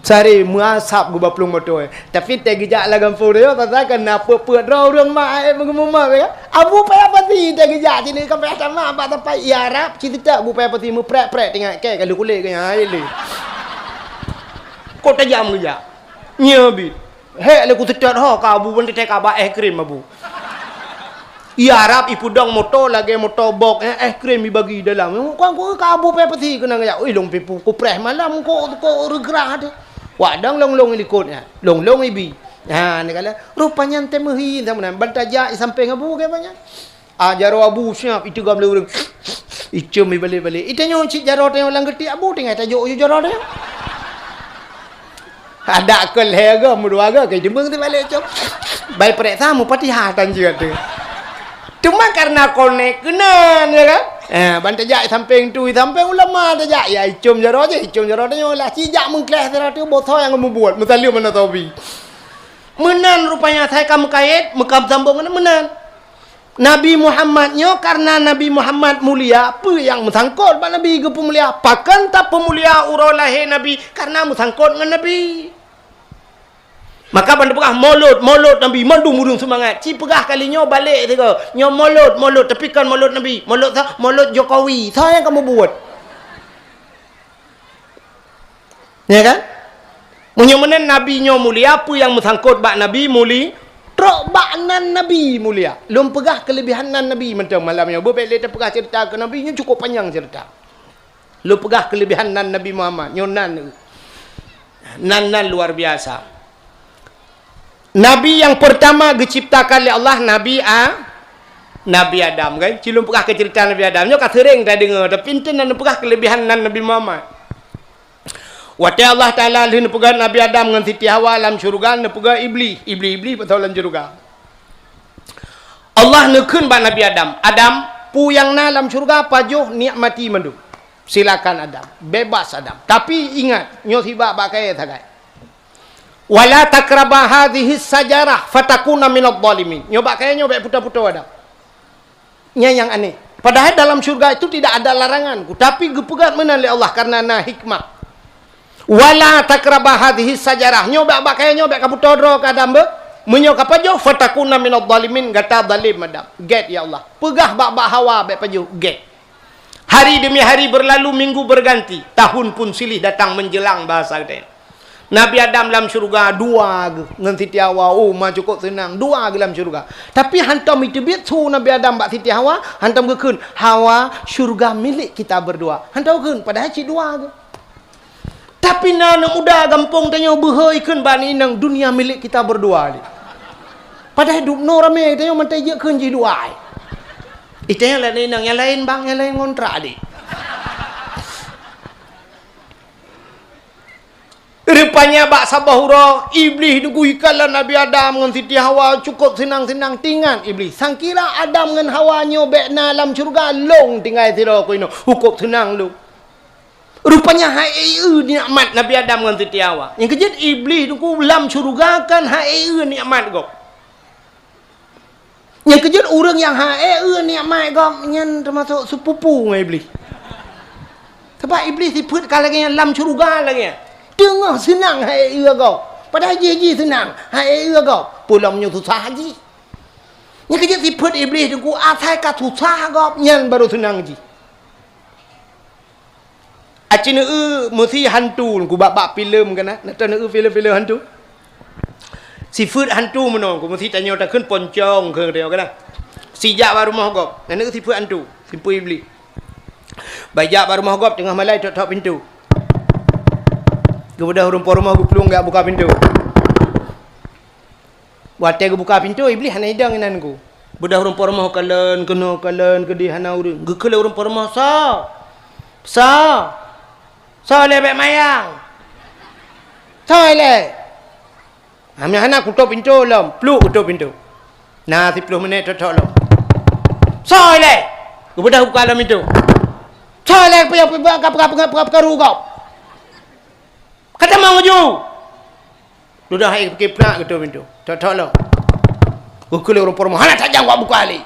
Sari muasap gua baplung motor. Tapi teh gejak lah gampung dia pasal kenapa puat orang mak mengumumah ya. Abu payah pati teh gejak sini kan payah sama apa tempat ya Arab cerita abu payah pati mu prek tengok ke kalau kulit ke ai le. Kau tajam gejak. Nyabit. Hek le ku tetat ha ka abu pun teh ka ba krim abu. Ya Arab ipudang motor lagi motor bok krim dibagi dalam. Kau ka abu payah pati kena gejak. Oi long pipu ku preh malam kau regrah dia. Wadang long-long ikutnya. Long-long ibi. Ha, ni kala rupanya ente mehi zaman bantajak sampai ngabu ke banyak. Jaro abu siap itu gam le. Icum balik-balik. Itanya cik jaro teh orang geti abu tengah tajuk je jaro dia. Ada ke lega mudua ke jembeng tu balik cop. Baik perek tamu patihatan juga tu. Cuma karena konek kena ya kan. Bantajak samping tu samping ulama tajak ya icum jaro dia lah cijak mengkelah jaro tu botol yang kamu buat mutali mana tahu menan rupanya saya kamu kait mekam sambung menan Nabi Muhammadnya karena Nabi Muhammad mulia apa yang mesangkut pak Nabi ke pemulia pakan tak pemulia urau lahir Nabi karena mesangkut dengan Nabi. Maka pada pegah molot Nabi mandu murung semangat. Ci pegah kalinya balik tu ke. Nyo molot tepikan molot Nabi. Molot Jokowi. Saya yang kamu buat. Ya kan? Menyemenan Nabi nyo mulia apa yang mesangkut bak Nabi muli? Trok baknan Nabi mulia. Lum pegah kelebihan Nabi macam malamnya. Bebek dia pegah cerita ke Nabi nyo cukup panjang cerita. Lum pegah kelebihan Nabi Muhammad. Nyo nan luar biasa. Nabi yang pertama diciptakan oleh Allah Nabi Adam kan. Cilum pegah ke cerita Nabi Adam. Nyo kat sering dah dengar tapi enten nan pegah kelebihan Nabi Muhammad. Waktu Allah Taala lin pegah Nabi Adam dengan Siti Hawa dalam syurga ne pegah iblis betul dalam syurga. Allah nekun ba Nabi Adam. Adam pu yang dalam syurga pajuh nikmati mandu. Silakan Adam, bebas Adam. Tapi ingat nyo tiba bakai tagai. Wala takraba hadhihi sajarah fatakuna minadh dhalimin. Nyoba kayaknya nyoba putar-putar ada. Nya yang aneh. Padahal dalam syurga itu tidak ada larangan. Tapi gepegat menan oleh Allah karena hikmah. Wala takraba hadhihi sajarah. Nyoba kayaknya nyoba kaputar ro kadam be. Menyo kapajo fatakuna minadh dhalimin gata zalim madam. Get ya Allah. Pegah bak hawa bak paju get. Hari demi hari berlalu, minggu berganti, tahun pun silih datang menjelang bahasa dia. Nabi Adam dalam syurga dua dengan Siti Hawa. Oh, mah cukup senang. Dua dalam syurga. Tapi hantam itu biar tu Nabi Adam bak Siti Hawa, hantam ke kun. Hawa, syurga milik kita berdua. Hantam kun padahal cik dua ke. Tapi nak muda gampung tanya behoi kun bani nang dunia milik kita berdua ni. Padahal hidup no ramai tanya mantai je kun cik dua. Itu yang lain nang yang lain bang, yang lain kontrak ni. Rupanya bak sabahura iblis dugui kala Nabi Adam dengan Siti Hawa cukup senang-senang tinggal iblis. Sangkira Adam dengan Hawa nyo bekna dalam syurga long tinggal sira ko ino. Hukum senang lu. Rupanya hai nikmat Nabi Adam dengan Siti Hawa. Yang kejut iblis dugu dalam syurga kan hai nikmat go. Yang kejut orang yang hai nikmat go nyen termasuk sepupu dengan iblis. Sebab iblis diput kala yang dalam syurga lagi. Tengah senang hai kau. Padahal ji senang. Hai kau. Pulang nyo susah ji. Nya kerja siput iblis tu ku atai ka susah kau nyan baru senang ji. acina mesti hantu ku bab filem kan nak tahu filem hantu sifat hantu mana ku mesti tanya tak kun poncong ke dia kan sijak baru rumah gop nak sifat hantu sifat iblis bajak baru rumah gop tengah malam tok pintu kemudian rumah ku pelung enggak buka pintu waktu aku buka pintu iblis hana hidang inan ku budak rumah kalen ke di hana urang gekele rumah sa lebek mayang le kami hana kutup pintu lom peluk kutup pintu nah 10 minit tok lom sa le budak buka dalam pintu sa le apa rugau kata mau ngaju sudah hai keprak kutup pintu tok lom gekele rumah hana tak jangwa buka ali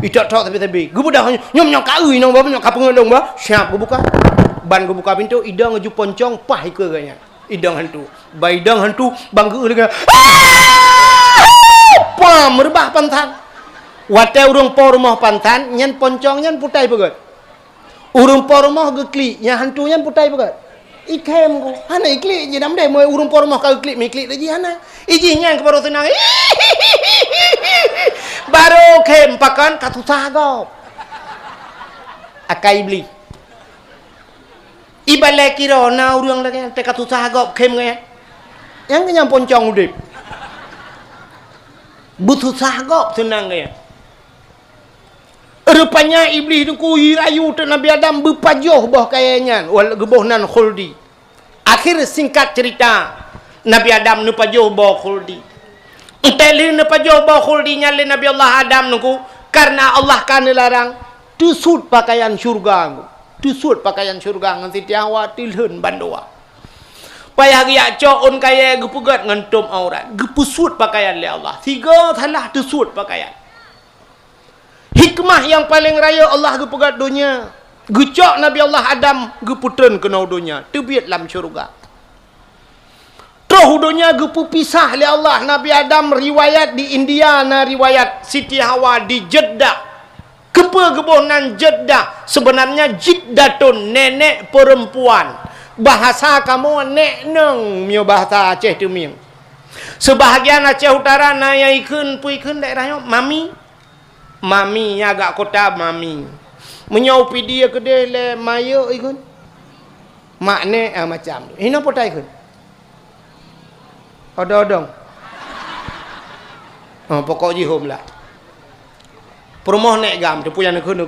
idak tok tapi gebudah nyom kaui nong bapa nyom kapengolong ba siap buka ban buka pintu idang ngaju poncong pah ke ganya idang hantu baidang hantu banggu dengan pam merbah pantan wate urung por rumah pantan nyan poncong nyan putai pegat urung por rumah gekli nya hantu nyan putai pegat ikem ko hana ikli je dam dai moy urung por rumah ka gekli mi klik ji hana iji nyan ke baru tenang baru kem pakan katu sagop akai iblis ibale kira na urang lagi te katu sagop kem nge yang nyam poncong udip butuh sagop tenang ya rupanya iblis tu ku rayu tu Nabi Adam berpajoh boh kayanya wal gebohnan khuldi akhir singkat cerita Nabi Adam nu pajoh boh khuldi enteli nu pajoh boh khuldi nyale Nabi Allah Adam nuku karena Allah kan larang tusut pakaian syurga tusut pakaian syurga ngan Siti Hawa tilheun bandoa payah dia coon kaya gepugat ngantum aurat gepusut pakaian le Allah tiga salah tusut pakaian hikmah yang paling raya Allah gepegat dunia gecok Nabi Allah Adam geputren kena dunia tebiat dalam syurga terus dunia gepu pisah le Allah Nabi Adam riwayat di India na riwayat Siti Hawa di Jeddah kebohnan Jeddah sebenarnya jiddatun nenek perempuan bahasa kamu nek neng mio bahasa Aceh tu mio sebahagian Aceh Utara na yaikeun puikeun daerahnya mami agak kota mami menyaupi dia ke dia le mayo ikun makne macam tu hina potai ikun odong pokok jihom lah permoh nek gam tu punya nekun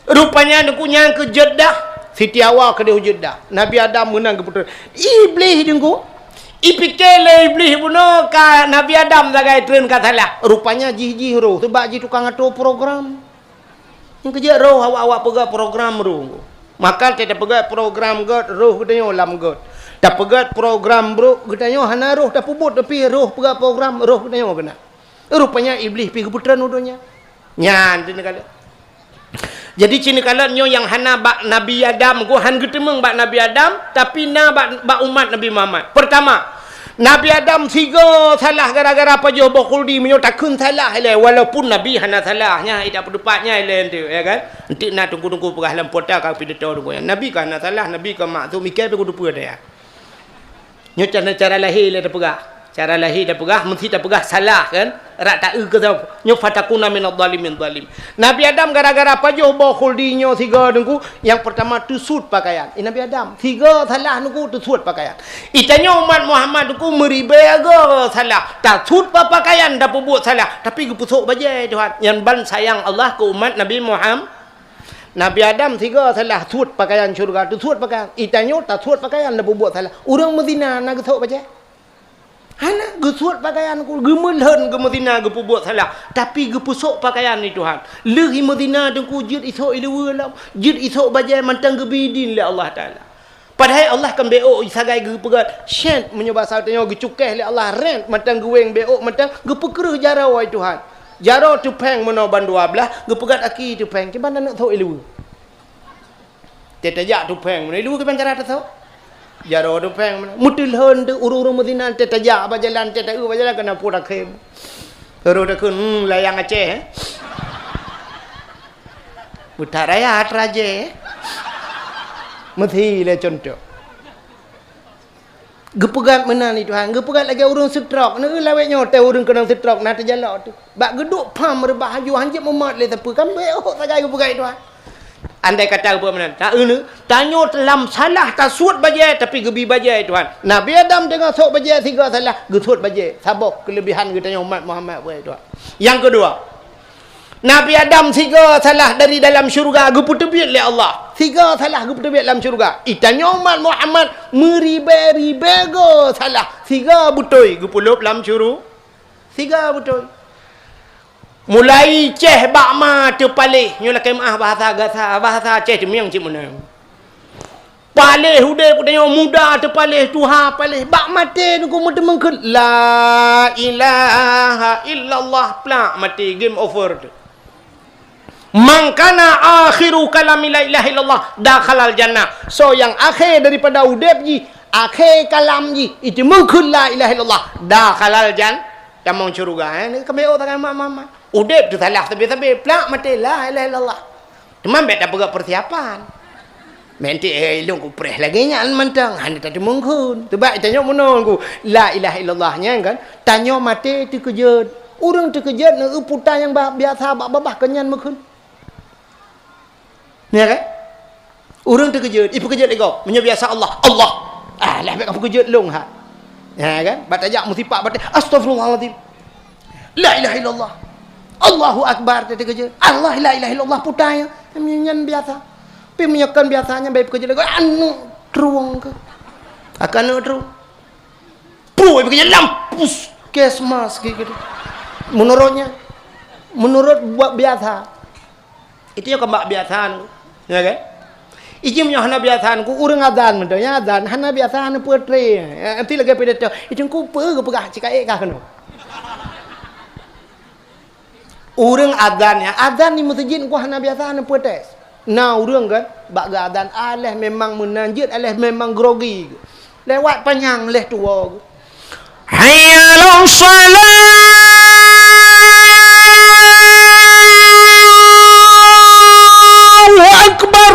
rupanya nekunya ke Jeddah Siti Hawa ke dia Jeddah Nabi Adam menang ke putera iblis dengku ipikele iblis buno ka Nabi Adam zagai tren katalah rupanya jih roh sebab ji tukang atur program yang kerja roh awak pegang program roh maka tidak pegang program god roh gedanyo lam god tak pegang program bro gedanyo hana roh tak pubut tapi roh pegang program roh gedanyo kena rupanya iblis pi keputeran udonya nyan tin kala jadi cini kala nyo yang hana bak Nabi Adam go han getemeng bak Nabi Adam tapi na bak umat Nabi Muhammad pertama Nabi Adam tiga salah gara-gara apa jo bokuldi menyo takun salah le walaupun Nabi hana salahnya ida pendapatnya le tu ya kan entik nak tunggu-tunggu perah dalam pota ka pi deto tunggu Nabi kan hana salah Nabi kan maksum mikir pe kudu pu dia nyo cara lahir le cara lahir dah pegah mesti dah pegah salah kan rak tak ke tau nyo fatakuna minadh zalimin zalim Nabi Adam gara-gara apa jo bokuldi nyo tiga dengku yang pertama tusut pakaian Nabi Adam tiga salah nungku tusut pakaian itanya umat Muhammad nungku meribaga salah tak sut pakaian dah buat salah tapi gepusuk bajai Tuhan yang ban sayang Allah ke umat Nabi Muhammad Nabi Adam tiga salah sut pakaian syurga tusut pakaian itanya tak sut pakaian dah buat salah urang Madinah nak gepusuk bajai hana gesuat pakaian ku gemelhen ke Madinah ge buat salah tapi ge pusuk pakaian ni Tuhan leuhi Madinah dengku jid isok ilewe lam jid isok bajai mantang ge bidin le Allah taala padahal Allah kan beok isagai ge pegat syet menyoba satanya ge cukeh le Allah rent mantang ge weng beok mantang ge pekereh jarau ai Tuhan jarau tu peng meno ban 12 ge pegat aki tu peng ke mana nak tahu ilewe tetajak tu peng meno ilewe ke pan cara tahu jaro tu peng mutil hon tu uru-uru Madinah tetajak ba jalan tetau ba jalan kena pudak kem uru dekun layang Aceh buta raya raje mesti le contoh gepegat mana ni Tuhan gepegat lagi urang stroke ni lawek nyote urang kena stroke nak terjalak tu bak geduk pam rebah haju hanjep memat le tepu kan beok sagai gepegat Tuhan andai kata apa mana tak ni tanyo dalam salah tak suat bajai tapi gebi bajai Tuhan Nabi Adam dengan sok bajai tiga salah gesut bajai sabok kelebihan kita umat Muhammad boleh Tuhan yang kedua Nabi Adam tiga salah dari dalam syurga gepu tebiat oleh Allah. Tiga salah gepu tebiat dalam syurga. Itanya umat Muhammad meribe-ribe go salah. Tiga butoi gepu lop dalam syurga. Tiga butoi. Mulai ceh bakma terpalih. Nyolah kemah bahasa ceh cemiang cik mana. Palih hudai kudanya muda terpalih tuha palih bak mati tu kumu temengkut la ilaha illallah plak mati game over tu. Man kana akhiru kalami la ilaha illallah dakhalal jannah. So yang akhir daripada udep ji, akhir kalam ji, itu mungkin la ilaha illallah dakhalal jannah. Tamang syurga ni kami orang mama. Udep tu salah tapi plak mati la ilaha illallah. Teman bet dah pegang persiapan. Menti ilung ku preh lagi nya mantang hanya tadi mungkin. Tu baik tanya menunggu la ilaha illallahnya kan. Tanya mati tu kejut. Urang tu kejut nak putar yang biasa babah kenyan mungkin. Ya kan? Urang terkejut, ibu kejut lego, menyebiasa Allah. Allah. Ah, lah baik kamu kejut long ha. Ya kan? Batajak musibah batai. Astagfirullahalazim. La ilaha illallah. Allahu akbar terkejut. Allah la ilaha illallah putanya. Menyan biasa. Pi menyakan biasanya baik kejut lego anu truang ke. Akan tru. Pu ibu kejut lampus kesmas gitu. Menurut buat biasa. Itu yang kembak biasaan. Ya kan? Ijim yang hana biasaan ku urang azan mendo ya azan hana biasaan putre. Nanti lagi pada tu. Itu ku pe pegah cikaek kah keno. Urang azan ya. Azan ni masjid ku hana biasaan putre. Nah urang kan bak azan aleh memang menanjut aleh memang grogi. Lewat panjang leh tua. Hayya ala salat akbar.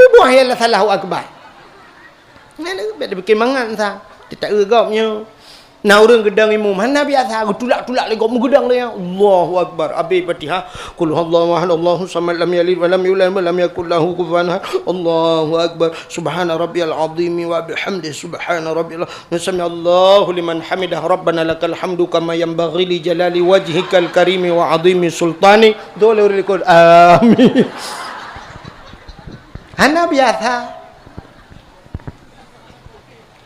Buah yang salah akbar. Mana bet bikin mangan sah. Tak egapnya. Nah urang gedang imam mana biasa tulak-tulak lagi gop gedang dia. Allahu akbar. Abi Fatihah. Qul huwallahu ahad Allahu samad lam yalid wa lam yulad wa lam yakul lahu kufuwan ahad. Allahu akbar. Subhana rabbiyal azim wa bihamdihi subhana rabbiyal sami Allahu liman hamidah rabbana lakal hamdu kama yanbaghi li jalali wajhikal karimi wa azimi sultani. Dole urikul amin. Hana biasa.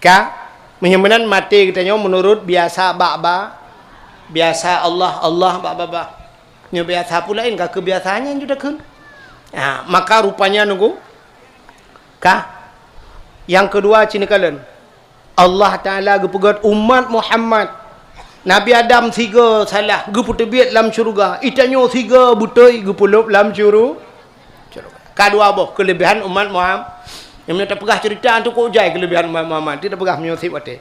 Ka menyembenan mati katanya menurut biasa baba biasa Allah baba nya biasa pula in ka kebiasaannya sudah kan maka rupanya nunggu yang kedua cina kalian Allah Taala gepegat umat Muhammad Nabi Adam tiga salah gepu tebiat dalam syurga itanyo tiga butoi gepulup dalam syurga kedua boh kelebihan umat Muhammad yang tak pegah cerita tu kok jai kelebihan Muhammad tidak pegah menyusip ate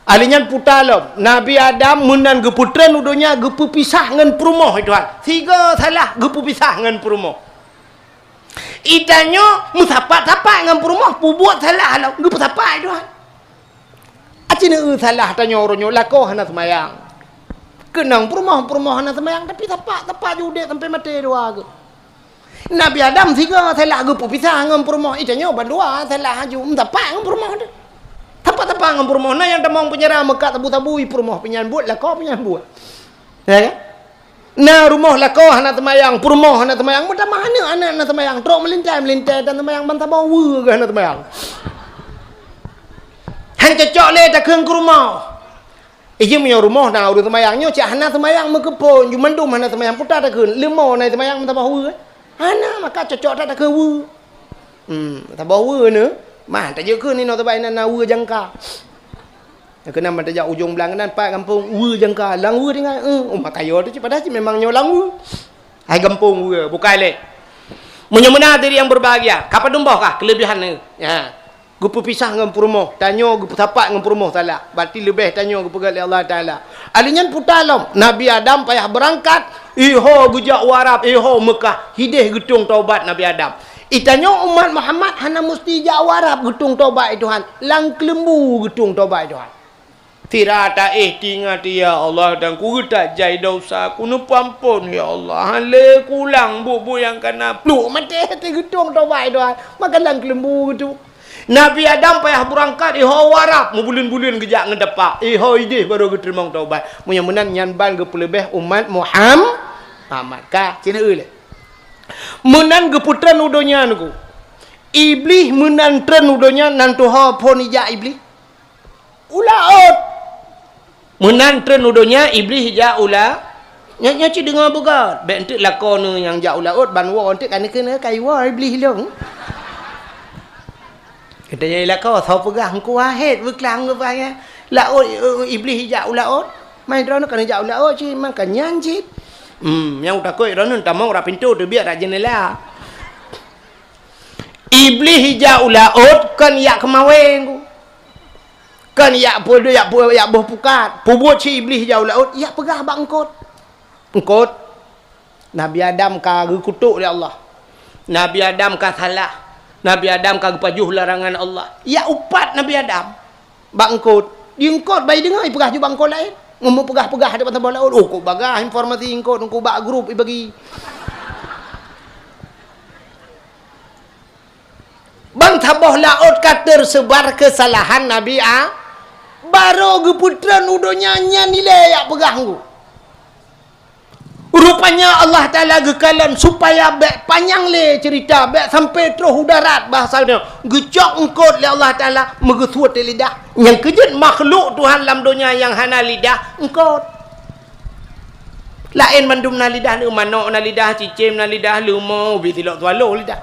alinya putalom Nabi Adam menan geputren udonya gepu pisah ngan perumoh Tuhan tiga salah gepu pisah ngan perumoh itanyo musapat-sapat ngan perumoh buat salah lah gepu sapat Tuhan acina salah tanyo oronyo lako hana semayang kenang perumoh hana semayang tapi sapat jude sampai mati dua ke Nabi Adam tiga salah gepu pisah ngam perumah itanyo bandua salah haju tapak ngam perumah tu tapak ngam perumah na yang tamang penyerah mekat tabu-tabu perumah penyambut lah kau penyambut ya kan na rumah lah kau hana temayang perumah hana temayang mudah mana anak hana temayang trok melintai dan temayang bantah bawa ke hana temayang han cocok le tak keung ke rumah ijim punya rumah na urus temayangnya cak hana temayang mekepon jumandum hana temayang putar tak keun lemau na temayang bantah bawa ana maka cocok tak ke wu tak bawa ne mah tak je ke ni no tabai na wu jangka kena man tajak ujung belang kanan pak kampung wu jangka lang wu dengan makayo tu padahal memang nyolang wu hai kampung wu bukan le menyemena diri yang berbahagia kapan dumboh kah kelebihan ni ya gupu pisah dengan perumoh tanyo gupu tapak dengan perumoh salah berarti lebih tanyo gupu gali Allah Taala alinyan putalom Nabi Adam payah berangkat iho gujak warab iho Mekah hidih getung taubat Nabi Adam Itanya umat Muhammad hana mesti jawarap getung tobat Tuhan. Lang kelembu getung tobat Tuhan. Tira ta tingat ya Allah dan ku tak jai dosa ku nu pampun ya Allah. Hale kulang bu yang kena pluk mati hati getung tobat Tuhan. Maka lang kelembu getung. Nabi Adam payah berangkat warap membulin-bulin gejak ngedepak. Ideh baru keterima taubat. Mudah-mudahan nyanban ke pelebeh umat Muhammad. Kah cina le. Menan ke putran udonya nuku. Iblis menantren udonya nantu ha pon ija iblis. Ulaot. Menantren udonya iblis ija ula. Nya ci dengar begat. Bek entek lakon yang ja ulaot ban wa entek kan kena kai wa iblis long. Kita jadi lah kau tahu pegang ku wahed berkelang apa ya? Laut iblis hijau laut. Main drone kan hijau laut sih makan nyanjit. Yang takut drone tak mau orang pintu tu biar tak jendela. Iblis hijau laut kan yak kemawin ku. Kan yak boh pukat. Pubuat si iblis hijau laut yak pegah bang engkot. Engkot. Nabi Adam ka kutuk oleh Allah. Nabi Adam ka salah. Nabi Adam kagak pajuh larangan Allah. Ya upat Nabi Adam. Bangkot. Diengkot bayi dengar pegah ju bangkot lain. Ngomong pegah-pegah depan tambah laut. Oh kok bagah informasi engkot engkau bak grup bagi. Bang tabah laut kata tersebar kesalahan Nabi baru geputran udonya nilai yak pegah engkau. Rupanya Allah Ta'ala gekalan supaya bek panjang le cerita bek sampai terus udarat bahasanya gecok engkot le Allah Ta'ala megesuat lidah yang kejut makhluk Tuhan dalam dunia yang hana lidah engkot lain mandum na lidah lu manok na lidah cicim na lidah lu mau ubi tilok tualo lidah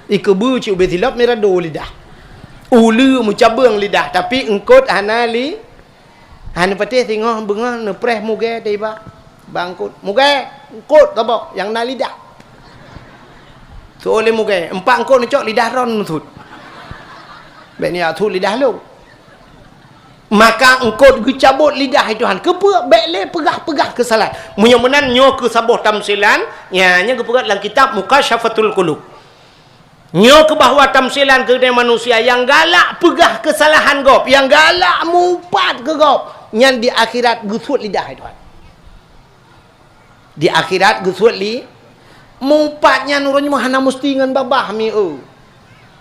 ikebu ci ubi tilok mirado lidah ulu mucabang lidah tapi engkot hana li hana patih tengok bengah nepreh muge tiba bangkut mugai engkot apa yang na lidah soalnya mugai empat engkot ni cok lidah ron nutut bek ni atut lidah lu maka engkot gecabut lidah Tuhan kepa bek le pegah-pegah kesalahan munya-munan nyo ke sabuh tamsilan nya ke pegat dalam kitab Mukasyafatul Qulub nyo ke bahwa tamsilan ke manusia yang galak pegah kesalahan gop yang galak mumpat ke gop nyan di akhirat gesut lidah Tuhan di akhirat gesut li mumpatnya nurunnya mahana musti ngan babah mi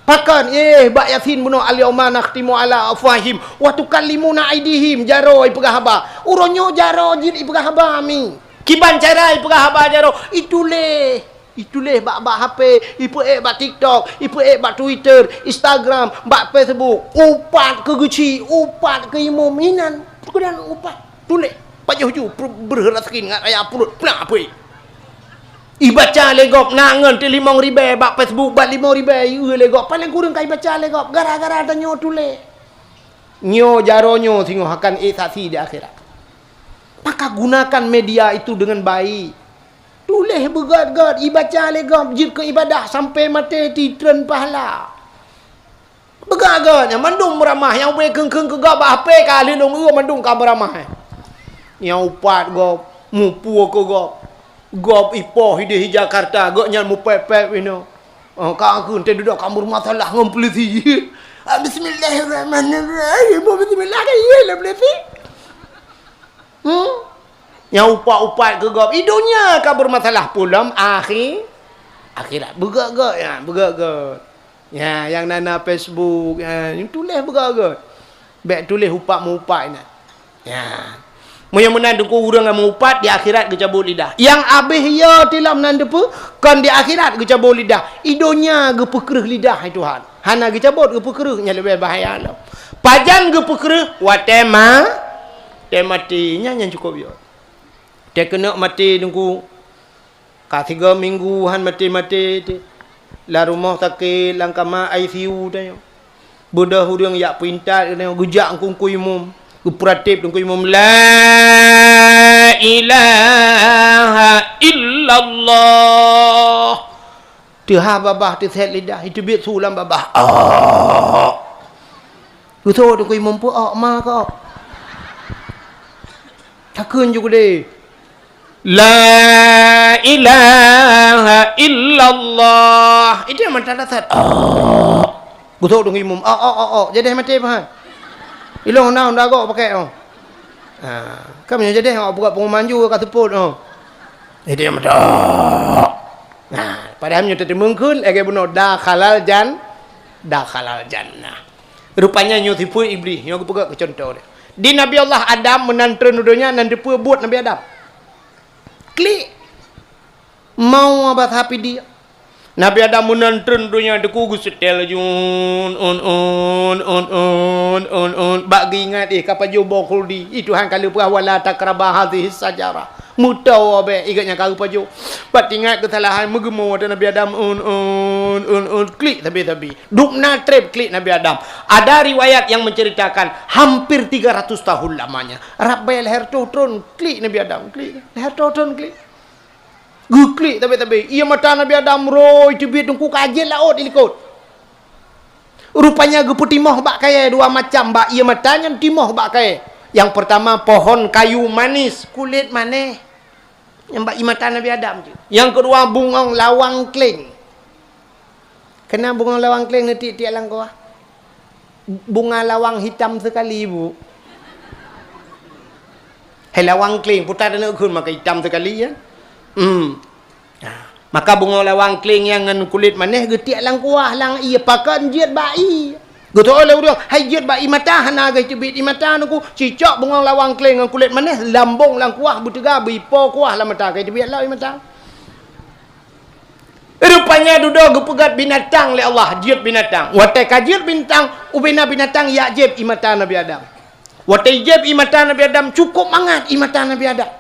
pakan bak yasin bunuh al-yawma nakhtimu ala afwahim wa tukallimuna aydihim jaro ipegah haba uronyo jaro jid ipegah haba mi kiban cara ipegah haba jaro ituleh bak HP ipu bak TikTok ipu bak Twitter Instagram bak Facebook upat ke geci upat ke imuminan kemudian upat tuleh pajuh berherat skin ngat ayah pulut pernah apa ibaca legop nangan te 5.000 bak Facebook bak 5.000 legop paling kurang kai baca legop gara-gara ada nyo tule nyo jaronyo tengok akan saksi di akhirat maka gunakan media itu dengan baik tuleh begat-gat ibaca legop jid ke ibadah sampai mati titren pahala begat-gat yang mandung meramah yang boleh keng-keng ke gop apa kali long mandung ka meramah yang upat gop mupu ko gop ipoh di Jakarta gok nyan mu pepep ino ka aku ente duduk kamur masalah ngom polisi bismillahirrahmanirrahim bismillah ka ye le polisi yang upat ke gop idunya kabur masalah pulam akhirat begak-gak ya yang nana Facebook yang tulis begak-gak bek tulis upat mu upat ni ya mudah-mudahan dengku urang yang upat di akhirat gecabut lidah. Yang abih ya tilam nan depu kan di akhirat gecabut lidah. Idonya gepekereh lidah Tuhan. Hana gecabut gepekereh nya lebih bahaya lah. Pajan gepekereh watema matinya yang cukup yo. Dia kena mati dengku ka 3 mingguan mati. La rumah sakit langkama ICU tanya. Bodoh urang yak pintat kena gejak kungku imum. Kupratip dengku imam la ilaha illallah tiha babah tiset lidah itu biat sulam babah betul dengku imam pu ma kau takun juga deh La ilaha illallah. Itu yang mata dasar. Gutok dong imam. Jadi mati apa? Ilong nak dah agak pakai. Kami jadi awak buka pengumuman juga kat teput. Jadi yang mata. Padahal nyo tadi mungkul lagi benar dah halal jannah. Rupanya nyo tipu iblis. Nyo buka ke contoh dia. Di Nabi Allah Adam menantren dunia nan tipu buat Nabi Adam. Klik mau abat happy dia Nabi Adam menantren dunia deku gusetel jun bagi ingat kapan jumbo khuldi itu hang kali wala takrabah hadhihi sajarah mutau abe ingatnya kali paju bat ingat kesalahan megemo ada Nabi Adam klik tapi dukna trip klik Nabi Adam. Ada riwayat yang menceritakan hampir 300 tahun lamanya rabbel hertotron klik Nabi Adam klik hertotron klik klik tapi ia mata Nabi Adam roy cubit dengku kajen laut ilikut rupanya gepu timoh bak kaya dua macam bak ia matanya timoh bak kaya yang pertama pohon kayu manis kulit maneh yang bak mata Nabi Adam je. Yang kedua bunga lawang kling. Kena bunga lawang kling nanti tiak langkau bunga lawang hitam sekali ibu. Hai lawang kling putar dan ukun maka hitam sekali ya. Maka bunga lawang kling yang dengan kulit maneh getiak lang kuah lang ia pakan jiat bai. Goto oleh udah hai jiat bai mata hana ga cubit i mata nuku cicok bunga lawang kling dengan kulit maneh lambung lang kuah butega bipo kuah la mata ga cubit la i mata. Rupanya duduk gepegat binatang le Allah jiat binatang. Watai kajiat bintang ubina binatang ya jeb i mata Nabi Adam. Watai jeb i mata Nabi Adam cukup mangat i mata Nabi Adam.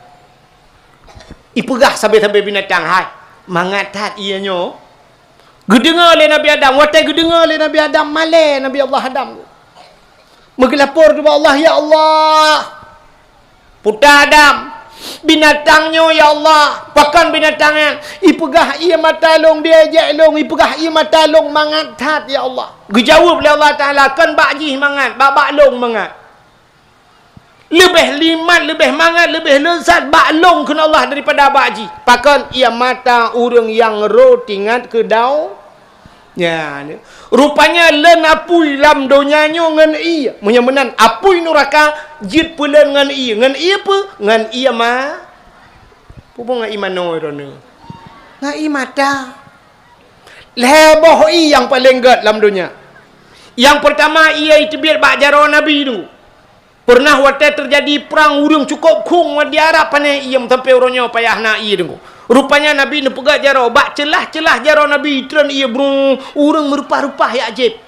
Ipegah sampai binatang hai mangat hat ianyo gedengar oleh Nabi Adam watai gedengar oleh Nabi Adam male Nabi Allah Adam mengelapor kepada Allah ya Allah putar Adam binatangnya ya Allah pakan binatangnya ipegah ia matalong dia ajak long ipegah ia matalong mangat hat ya Allah gejawab oleh Allah Taala kan bakji mangat bak long mangat lebih limat, lebih mangat, lebih lezat baklong kena Allah daripada bakji. Pakan ia mata orang yang rotingat ke dau. Ya, ni. Rupanya len apui lam donyanya ngan ia. Menyemenan apui neraka jid pulen ngan ia. Ngan ia apa? Ngan ia ma. Pupu ngan iman no irona. Ngan ia mata. Leboh i yang paling gat lam dunia. Yang pertama ia itu biar bak jaro Nabi tu. Pernah waktu terjadi perang urang cukup kung di Arab panai ia sampai orangnya payah nak ia dengu. Rupanya Nabi ni pegat jaro bak celah-celah jaro Nabi tren ia burung urang merupa-rupa ya ajib.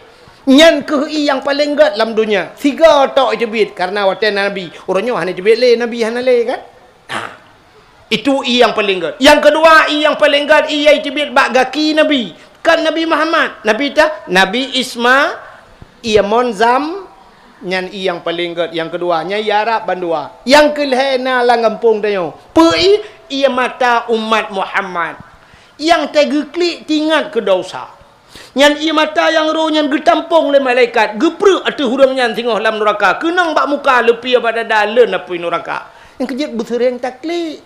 Nyan ke yang paling gat dalam dunia. 3 tok jebit karena waktu Nabi orangnya hanya jebit le Nabi hanya le kan. Itu yang paling gat. Yang kedua yang paling gat ia jebit bak gaki Nabi. Kan Nabi Muhammad. Nabi ta Nabi Isma ia monzam nyan i yang paling gat yang kedua nya Arab bandua yang kelena lang kampung dayo pei ia mata umat Muhammad yang tegeklik tingat ke dosa nyan i mata yang roh nyan getampung le malaikat geprek atu hurang nyan tengah dalam neraka kenang bak muka lepi pada dalen apui neraka yang kejut busereng taklik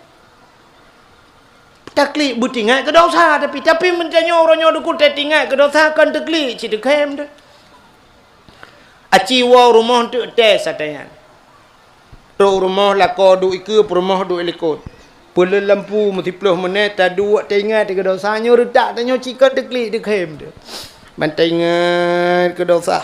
butingat ke dosa tapi mencanyo orangnya dukul tingat ke dosa kan teklik cik dekem dah aci wa rumah tu tes satanya. Tu rumah lako du iku rumah du elikot. Pula lampu multipluh menit ta dua tengah tiga dosanya redak tanya cikot deklik dekhem tu. Bantai ingat ke dosa.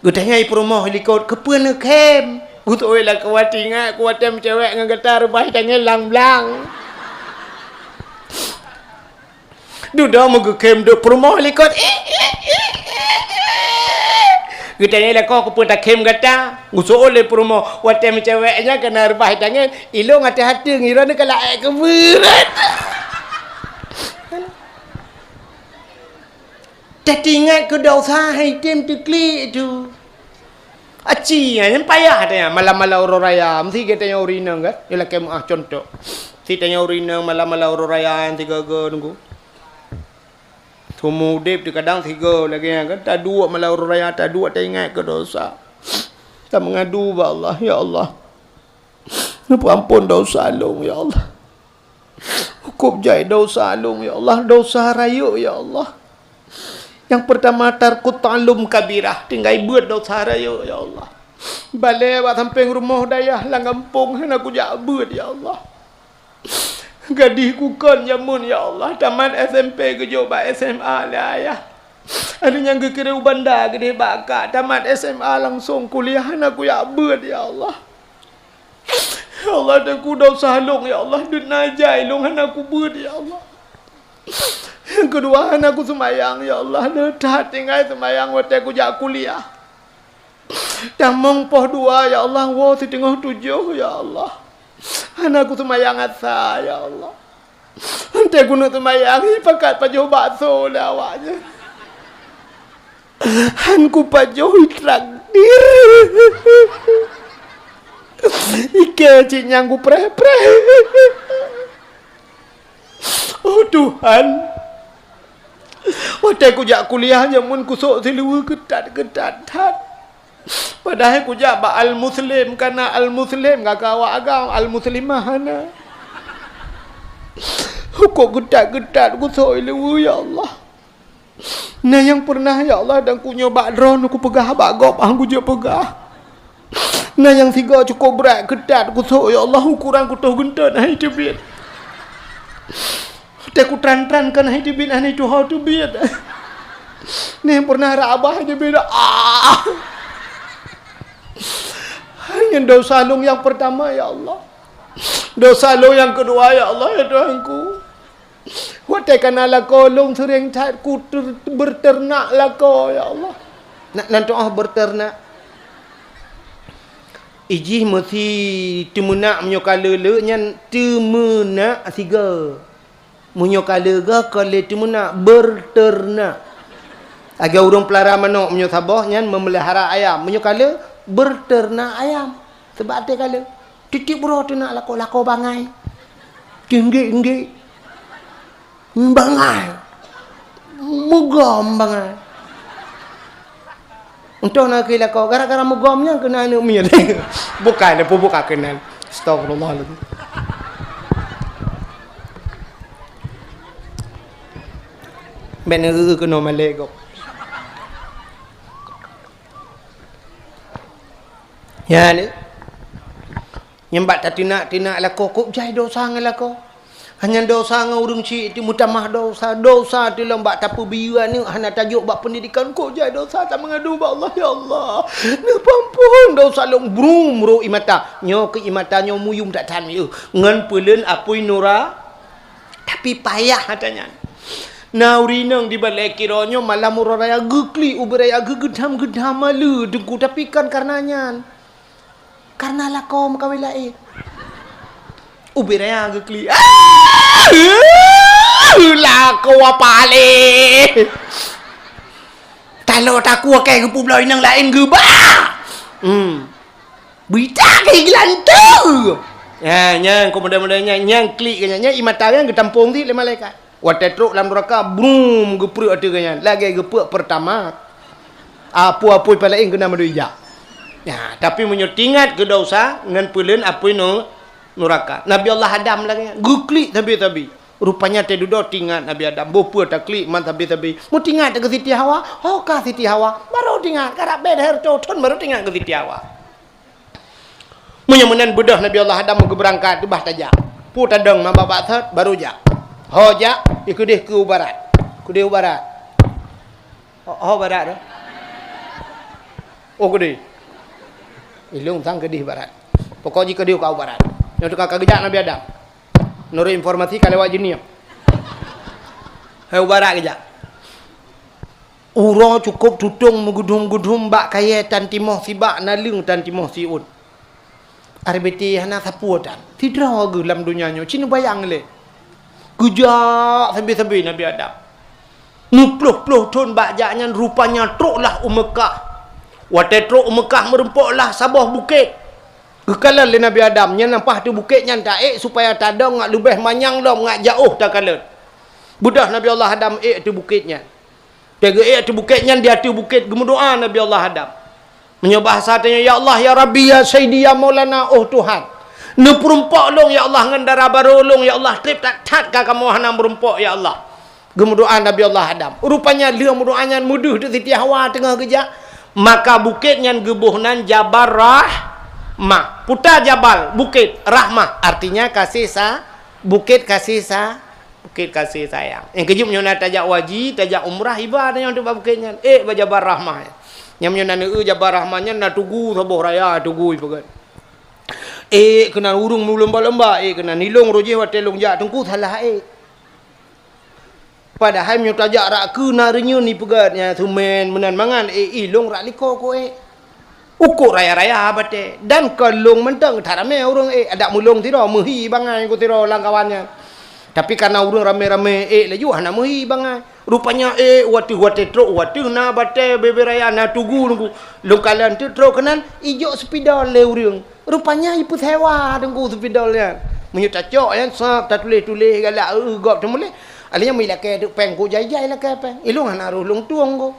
Gutanya ipu rumah elikot kepen dekhem. Gutu lah kuat ingat kuat tem cewek dengan getar bah tanya lang-lang. Duda menggekem duk perumah likot. Gitanya lah kau pun tak kem kata. Ngusul oleh perumah. Watem ceweknya kena rebah tangan. Ilong hati-hati ngira ni kalau air keberat. Tak ingat ke dosa hitam teklik tu. Aci yang payah tanya malam-malam orang raya. Mesti katanya urina kan. Ialah kem contoh. Si tanya urina malam-malam orang raya yang 3 nunggu. Tumudip di kadang 3 lagi kan tak 2 malah raya tak 2 tak ingat ke dosa Tak mengadu ba Allah, ya Allah. Ampun dosa long ya Allah. Hukum jai dosa long ya Allah, dosa raya ya Allah. Yang pertama tarku ta'lum kabirah, tinggal buat dosa raya ya Allah. Balik buat samping rumah dayah lang kampung aku jak buat ya Allah. Gadih ku kon jamun ya Allah, tamat SMP ke joba SMA lah ayah. Ada yang kira bandar gede bakar, tamat SMA langsung kuliah aku jak buat ya Allah. Ya Allah, aku dosa long ya Allah, dut najai long aku buat ya Allah. Yang kedua aku semayang ya Allah, letak tinggal semayang waktu aku jak kuliah. Damang poh dua ya Allah, wa setengah 7 ya Allah. Anakku semayang asa ya Allah. Nanti aku nak semayang pakat pajuh bakso lah awaknya. Hanku pajuh traktir. Ike cinyang ku pre-pre. Oh Tuhan. Waktu aku jak kuliah jamun kusuk siluwa ketat-ketat. Padahal aku jak al-muslim karena al-muslim kakak awak agam al-muslimah ana. Kok getat-getat aku soilu ya Allah. Nah yang pernah ya Allah dan ku nyoba drone aku pegah bagop aku je pegah. Nah yang tiga cukup berat getat aku so ya Allah ukuran ku tahu gentan hai tebit. Aku tran-tran kan hai tebit ani tu how to beat. Nah yang pernah rabah je beda. Hanya dosa long yang pertama ya Allah. Dosa long yang kedua ya Allah ya Tuhanku. Waktu kena kolong sering ku berternak lako ya Allah. Nak nanti berternak. Iji mesti temenak menyokala le nyan temenak siga. Menyokala ga kale temenak berternak. Agar urang pelara manok menyosabah nyan memelihara ayam menyokala berternak ayam. Sebab ada kala titik bro tu nak lako bangai. Tinggi bangai. Mugam bangai. Untuk nak kira kau gara-gara mugamnya kena anak punya. Bukan apa bukan kenal. Astagfirullahaladzim. Benar kena malek kau. Ya ni. Nyembat tak tinak lah kok jai dosa ngalah kau. Hanya dosa ngau urang cik ti mutamah dosa ti lembak tapu biuan ni hana tajuk bab pendidikan kok jai dosa tak mengadu ba Allah ya Allah. Ni pampun dosa long bro imata. Nyo ke imata nyo muyum tak tan you. Ngan peuleun apui nura tapi payah katanya. Naurinang di balai kironyo malam uraya gekli uberaya gegedam malu dengku tapi kan karenanya. Karena lah kau makawilai. Ubiraya gekli. Lah kau apa le? Kalau tak kuat kayak kepu belau inang lain ke ba? Berita kayak gelantu. Ya, nyang kau mudah-mudahnya nyang klik kanya nyang imatarian ke tampung ti le malaikat. Waktu truk dalam neraka brum gepruk ada kanya. Lagi gepruk pertama. Apa-apa palain kena maduija. Ya, tapi menyotingat ke dosa ngan peuleun apoi no neraka. Nabi Allah Adam lagi. Guklik tabi. Rupanya te duduk tingat Nabi Adam. Bopo tak klik man tabi. Mu tingat ke Siti Hawa. Oh ka Siti Hawa. Baru tingat karap bed her ton baru tingat ke Siti Hawa. Munyamunan bedah Nabi Allah Adam ke berangkat tu bah tajak. Pu tadang mamba batat baru jak. Ho jak ikudih ke barat. Kudih barat. Ho barat dah. Oh kudih. Ilung sang kedih barat. Pokoknya kedih kau barat. Yang tukar kagejak Nabi Adam. Menurut informasi kalau wajib ni. Hai barat kejak. Uro cukup tutung menggudum-gudum bak kaya tan timoh sibak nalung tan timoh siun. Arbeti hana sapu tan. Tidak ge dalam dunianya. Cina bayang le. Gejak sambil-sambil Nabi Adam. Ngupluh-pluh ton bak jaknya rupanya truklah Mekah. Waktu truk Mekah merempuklah sabah bukit. Kekala le Nabi Adam nya nampah tu bukitnya tak supaya tak ada ngak lebih manyang dah ngak jauh tak kala. Budah Nabi Allah Adam tu bukitnya. Tega tu bukitnya dia tu bukit gemudoa Nabi Allah Adam. Menyembah satanya ya Allah ya Rabbi ya Sayyidi ya Maulana oh Tuhan. Ne perumpak long ya Allah ngendara barolong ya Allah trip tak tat kamu hana merumpak ya Allah. Gemudoa Nabi Allah Adam. Rupanya dia mudoanya muduh tu Siti Hawa tengah kerja. Maka bukitnya gebuhnan Jabal Rahmah. Putar Jabal bukit Rahmah artinya kasih bukit kasih bukit kasih sayang. Yang kejut menyona tajak wajib, tajak umrah ibadah yang tu bukitnya. Jabal Rahmah. Yang menyana Jabal Rahmahnya na tugu sabuh raya tugu ibagat. Kena urung lomba-lomba, kena nilong rojeh watelong jak tengku salah padahal menyo tajak rak ke narinya ni pegatnya tumen menan mangan ilong rak liko ko ukur raya-raya bate dan kalong mentang tarame urang ada mulong tiro mehi bangai ko tiro langkawannya. Tapi karena urang rame-rame laju hana mehi bangai. Rupanya wati truk wati na bate bebe raya na tugu nunggu lokalan tu truk kanan ijo sepidol le urang. Rupanya ipu sewa tunggu sepidolnya. Menyo tacok yang sak tak tulis-tulis galak gop tu boleh. Alihnya mila ke duk peng ko jai-jai lah ke peng. Ilung hana rulung tuang ko.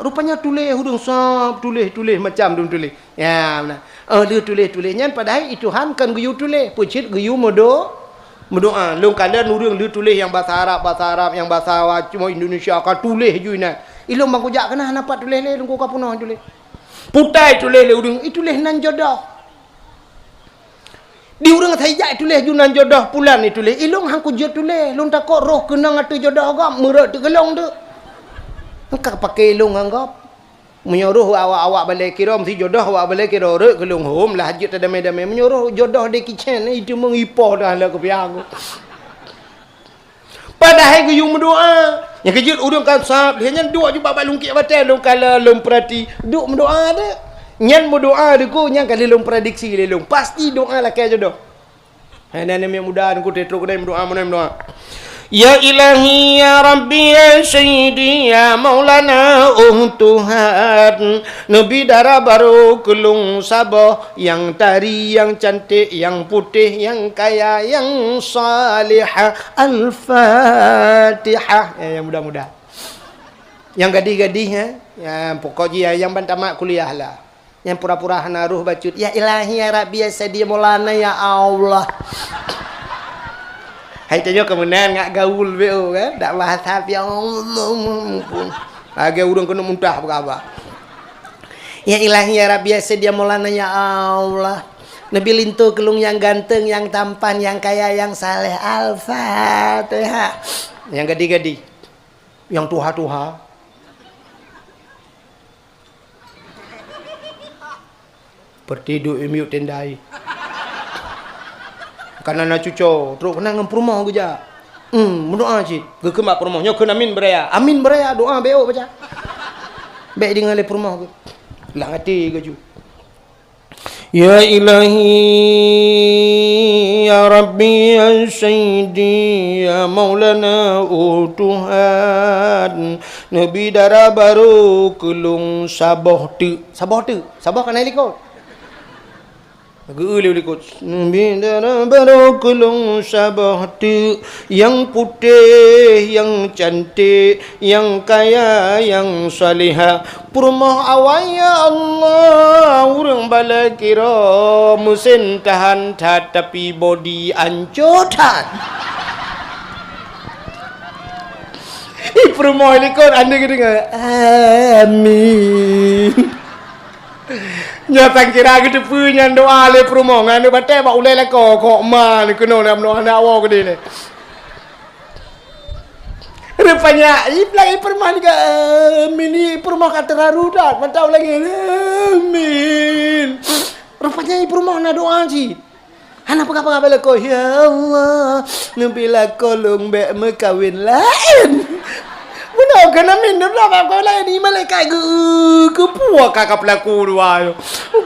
Rupanya tulis hudung sap tulis macam dum tulis. Ya benar. Dia tulis-tulisnya padahal itu han kan guyu tulis. Pucit guyu mendoa long kalian urang dia tulis yang bahasa Arab yang bahasa cuma Indonesia kan tulis ju ina ilong bang kujak kena dapat tulis le dong ka punah tulis putai tulis le urang tulis nan jodoh di urang saja tulis ju nan jodoh pulan ni tulis ilong hang kujut tulis long takok roh kena ngatu jodoh gam merak tu gelong tu engkau pakai ilong anggap menyuruh awak balik kira mesti jodoh awak balik kira rek gelung hom lah hajat damai-damai menyuruh jodoh di kitchen itu mengipoh dah lah ke pihak aku padahal guyung berdoa yang kejut urang kan sahab hanya dua juga bab lungkit batal long kala long perhati duk berdoa dah nyan berdoa deku nyan kali long prediksi long pasti doa lah ke jodoh dan ni mudah aku tetro kedai berdoa mana Ya ilahi ya Rabbi ya Sayyidi ya Maulana Tuhan Nabi darah baru kelung sabah yang tari yang cantik yang putih yang kaya yang salihah Al-Fatihah yang mudah-mudah yang gadih-gadih yang pokoknya yang bantamak kuliah lah yang pura-pura hanaruh bacut ya ilahi ya Rabbi ya Sayyidi ya Maulana ya Allah hai tanya kemudian ngak gaul beo kan dak bahasa yang agak urang kena muntah apa ya ilahi ya Rabbi ya Sayyidi Maulana ya Allah Nabi lintu kelung yang ganteng yang tampan yang kaya yang saleh Al-Fatihah yang gadi-gadi yang tuha-tuha bertidur miut tendai karena nak cuco terus kena ngem rumah aku ja berdoa cik ke kemak rumahnya kena amin beraya doa beo baca baik dengan le rumah aku lah hati ke ju ya ilahi ya Rabbi ya Sayyidi ya Maulana Tuhan Nabi darah baru kelung sabah kan helikot ikut bidara baru kelung sabah tu yang putih yang cantik yang kaya yang salihah perumah awaya Allah urang bala kira musim tahan tapi body ancotan perumah likor anda kena amin nyatang kira kita punya doa le perumongan ni batai bak ulai lah kok ma ni kena nak doa nak awak ke dia rupanya iplai permah ni mini permah kata raru dah mantau lagi amin rupanya permah nak doa ji ana apa bela ko ya Allah nabila kolong be mekawin lain benar kena minum lah kau lain ni malaikat ke puak kakak pelaku dua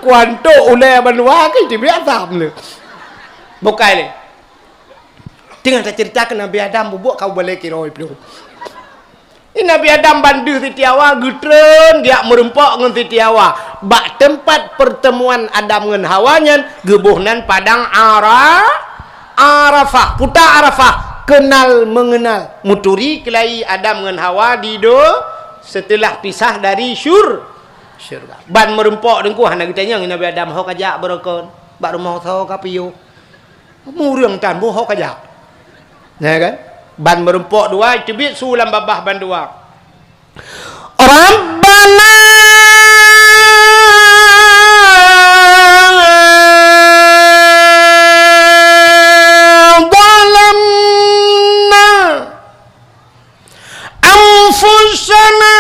kuanto ulai banua ke dia biasa le bukai le tinggal cerita ke Nabi Adam bubuk kau boleh kira itu Nabi Adam bandu Siti Hawa gutren dia merempak dengan Siti Hawa bak tempat pertemuan Adam dengan Hawanya gebuhnan padang Arafah putar Arafah kenal mengenal muturi kelai Adam dengan Hawa dido setelah pisah dari syurga. Ban merempok dengku hana kita yang Nabi Adam hok ajak berekon. Bak rumah tho ka piu. Mu reung tan bu hok ajak. Nah kan? Ban merempok dua cebit sulam babah ban dua. Rabbana anfusana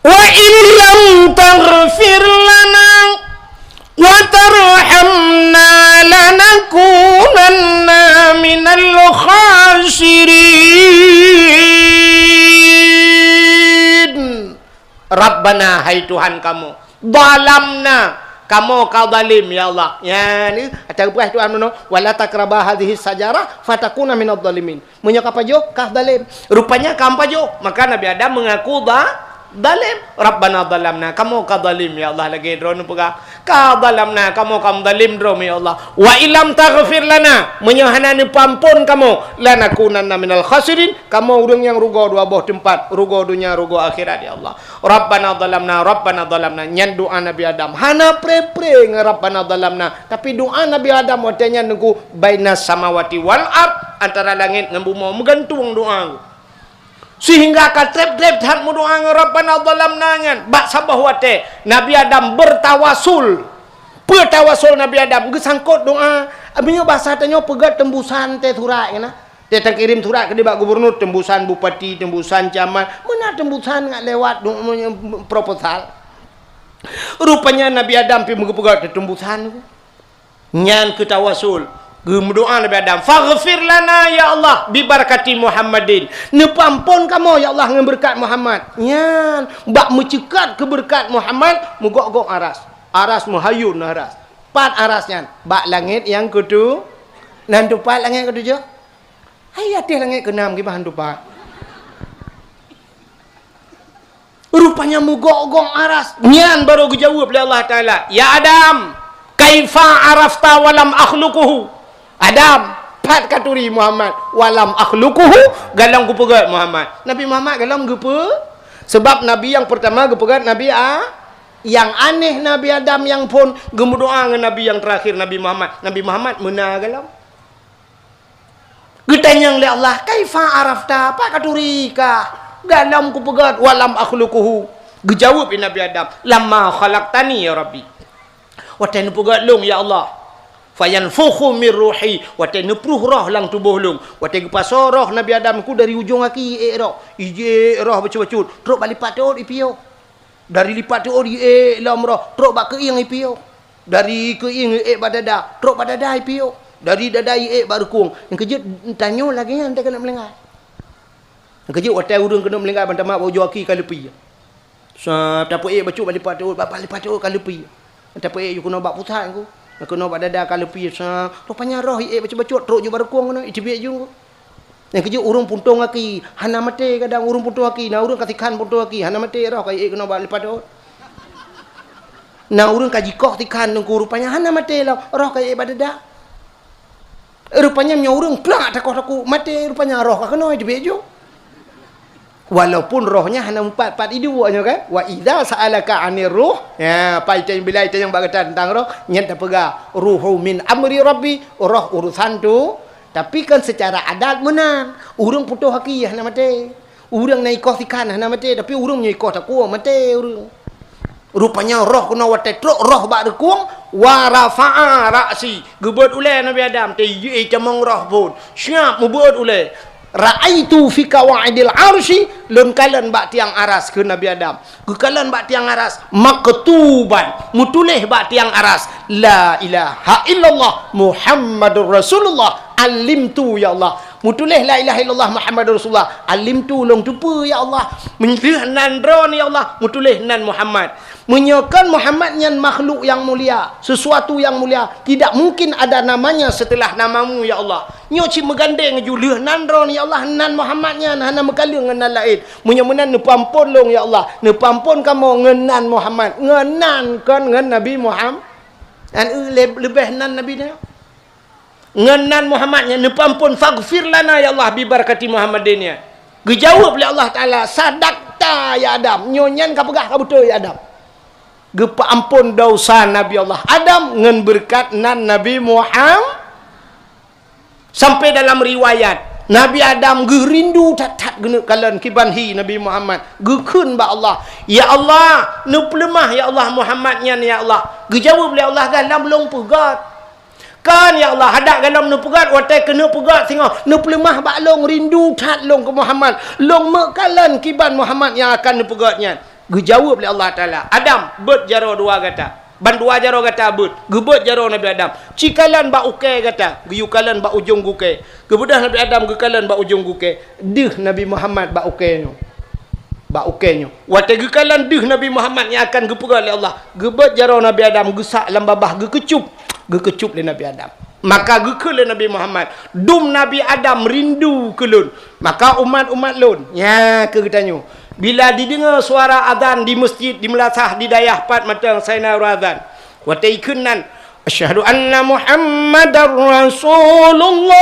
wa illam taghfir lana wa tarhamna lanakunanna minal khasirin. Rabbana, hai Tuhan kamu, dalamna, kamu kau zalim ya Allah. Ya ni acara puas Tuhan mano wala takrabah hadhihi sajarah fatakuna minadh dhalimin. Munyo kapajo kah zalim. Rupanya kampajo, maka Nabi Adam mengaku zalim. Rabbana zalamna, kamu ka zalim ya Allah lagi drone pega. Ka zalamna, kamu kam zalim drom ya Allah. Wa ilam taghfir lana, menyohanani pampun kamu, lanakunanna minal khasirin, kamu urang yang rugo dua boh tempat, rugo dunia, rugo akhirat ya Allah. Rabbana zalamna, nyan doa Nabi Adam. Hana pre-pre Rabbana zalamna, tapi doa Nabi Adam watanya nunggu bainas samawati wal ard, antara langit dengan bumi menggantung doa. Sehingga katrep-trep hat mu doa Rabbana zalamna ngan bak sabah wate Nabi Adam bertawasul. Bertawasul Nabi Adam gesangkut doa. Abinyo bahasa tanya pegat tembusan teh surat kana. Dia tak kirim surat ke dia bak gubernur, tembusan bupati, tembusan camat, mana tembusan ngak lewat proposal. Rupanya Nabi Adam pi pegat tembusan. Nyan ketawasul. Berdoa Nabi Adam, faghfir lana ya Allah bi barakati Muhammadin. Nepampun kamu ya Allah dengan berkat Muhammad. Nyan, bak mencekat ke berkat Muhammad, mugok-gok aras. Aras muhayun aras. 4 arasnya. Bak langit yang kedua, nan tupat langit ketujuh. Hai atas langit ke-6 gimana tupat? Rupanya mugok-gok aras. Nyan baru dijawab oleh Allah Taala. Ya Adam, kaifa arafta walam akhluquhu? Adam, pat katuri Muhammad, walam akhluquhu, galang gupegat Muhammad. Nabi Muhammad galang gupe, sebab Nabi yang pertama gupegat Nabi yang aneh Nabi Adam yang pun gemudoa dengan Nabi yang terakhir Nabi Muhammad. Nabi Muhammad mena galang. Getanyang le Allah, kaifa arafta, pat katuri ka? Galang gupegat walam akhluquhu. Gejawab Nabi Adam, lamma khalaqtani ya Rabbi. Watan pegat long ya Allah. Fayanfukhu min ruhi, wate nepruh roh lang tubuh lung, wate gepaso roh Nabi Adam ku dari ujung kaki roh ije roh bacut-bacut truk balik patot ipio, dari lipat tu lam roh truk bak keing ipio, dari keing badada truk badada ipio, dari dada barkung. Yang kejut tanyo lagi yang tak kena melengah, yang kejut wate urang kena melengah bantama ujung kaki kalepi sa tapu bacut balik patot balik patot kalepi tapu you kena bak putat ku. Nak kena bak dada kalau pi sa rupanya roh baca-baca truk je barkuang ngono itibik ju. Yang keju urung puntung aki hana mate kadang urung puntung aki na urung katikan puntung aki hana mate roh kai kena bak lipat dot. Na urung kaji kok tikan nungku rupanya hana mate roh kai bak dada. Rupanya nya urung plak takok mate rupanya roh ka kena itibik ju. Walaupun rohnya hanya 4 idua kan. Wa idza sa'alaka 'anir ruh, ya pai tanya bila yang berkata tentang roh, nyata pega ruhu min amri rabbi, roh urusan tu. Tapi kan secara adat menang. Urang putus haki hana mate. Urang naik kos ikan hana mate, tapi urang nyai kos aku mate urang. Rupanya roh kena wate truk roh bak rekuang wa rafa'a ra'si. Gebut ulai Nabi Adam te camong roh pun. Siap mubut ulai. Ra'aitu fi qawaidil arsy lun kalan bak tiang aras ke Nabi Adam. Ke kalan bak tiang aras maktuban mutulih bak tiang aras la ilaha illallah Muhammadur Rasulullah alimtu ya Allah. Mutulih la ilaha illallah Muhammadur Rasulullah alimtu long tupa ya Allah. Menyelih nan ron ya Allah mutulih nan Muhammad. Menyokan Muhammad yang makhluk yang mulia, sesuatu yang mulia, tidak mungkin ada namanya setelah namamu ya Allah. Nyoci megandeng julih nan ron ya Allah nan Muhammadnya hana mekalung ngan lain. Menyemenan nepampun long ya Allah. Nepampun kamu ngenan Muhammad, ngenan kan ngan Nabi Muhammad. An lebih nan Nabi dia. Ngenan Muhammadnya nepampun faghfir lana ya Allah bi barakati Muhammadinnya. Dijawab oleh Allah Taala, sadaqta ya Adam. Nyonyan ka pegah ka betul ya Adam. Gepa ampun dosa Nabi Allah Adam ngan berkat nan Nabi Muhammad. Sampai dalam riwayat Nabi Adam gerindu tat guna kalan kibanhi Nabi Muhammad gekun ba Allah, ya Allah nu pelemah ya Allah Muhammad nyan ya Allah, gejawab oleh Allah galam long pegat kan ya Allah hadak galam nu pegat watai kena pegat tengok nu pelemah ba long rindu tat long ke Muhammad long mekalan kiban Muhammad yang akan nu pegatnya. Gejawab oleh Allah Taala, Adam bet jaro dua kata ban dua jaro kata bet gebet jaro Nabi Adam cikalan ba uke kata geyukalan ba ujung guke gebedah Nabi Adam gekalan ba ujung guke deh Nabi Muhammad ba uke nyo ba uke nyo wate gekalan deh Nabi Muhammad yang akan gepegat oleh Allah gebet jaro Nabi Adam gesak lambabah gekecup le Nabi Adam maka gekele Nabi Muhammad dum Nabi Adam rindu kelun maka umat-umat lun ya ke getanyo bila didengar suara azan di masjid di Melasah di dayah pat matang saina azan watai kenan asyhadu anna Muhammadar Rasulullah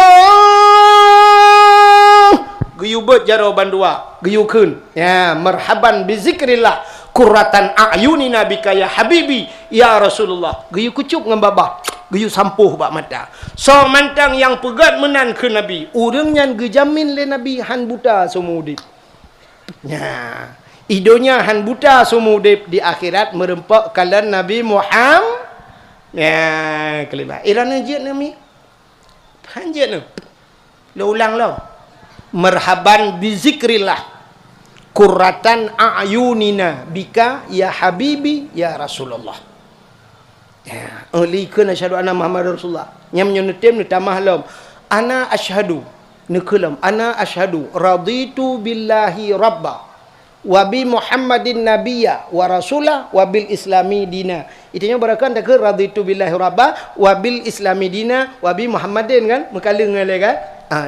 geyubet jaro bandua geyukeun ya marhaban bi zikrillah qurratan a'yunina bika ya habibi ya Rasulullah geyu kucup ngan babah geyu sampuh bak mata so mantang yang pegat menan ke Nabi urang nyan gejamin le Nabi han buta semudi. Ya, idonya han buta sumudip di akhirat merempak kalan Nabi Muhammad. Ya, kelima. Irana jet nami. Hanjet nu. Lo ulang lo. Marhaban bi zikrillah. Qurratan a'yunina bika ya habibi ya Rasulullah. Ya, oli kana asyhadu anna Muhammadar Rasulullah. Nyam nyonetem ni tamah lom. Ana asyhadu Nukulam ana asyhadu raditu billahi rabba wa bi Muhammadin nabiyya wa rasula wa bil islami dina. Itunya barakan tak raditu billahi rabba wa bil islami dina wa bi Muhammadin kan mekale ngale kan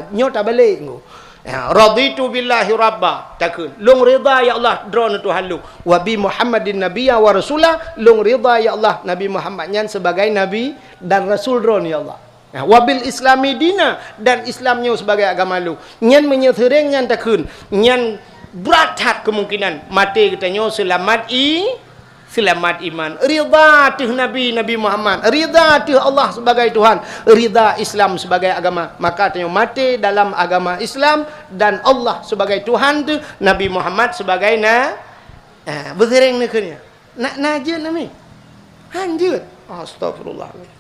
nyo tak balik ngo raditu billahi rabba tak long rida ya Allah drone Tuhan lu wa bi Muhammadin nabiyya wa rasula long rida ya Allah Nabi Muhammad nyan sebagai nabi dan rasul drone ya Allah wabil islami dina dan Islamnya sebagai agama lu nyan menyethereng nyan takun nyan berat hat kemungkinan mati katanya selamat iman ridha tuh Nabi Muhammad ridha tuh Allah sebagai Tuhan ridha Islam sebagai agama maka katanya mati dalam agama Islam dan Allah sebagai Tuhan tu Nabi Muhammad sebagai bersereng naknya nak najin nami hanjut astagfirullah.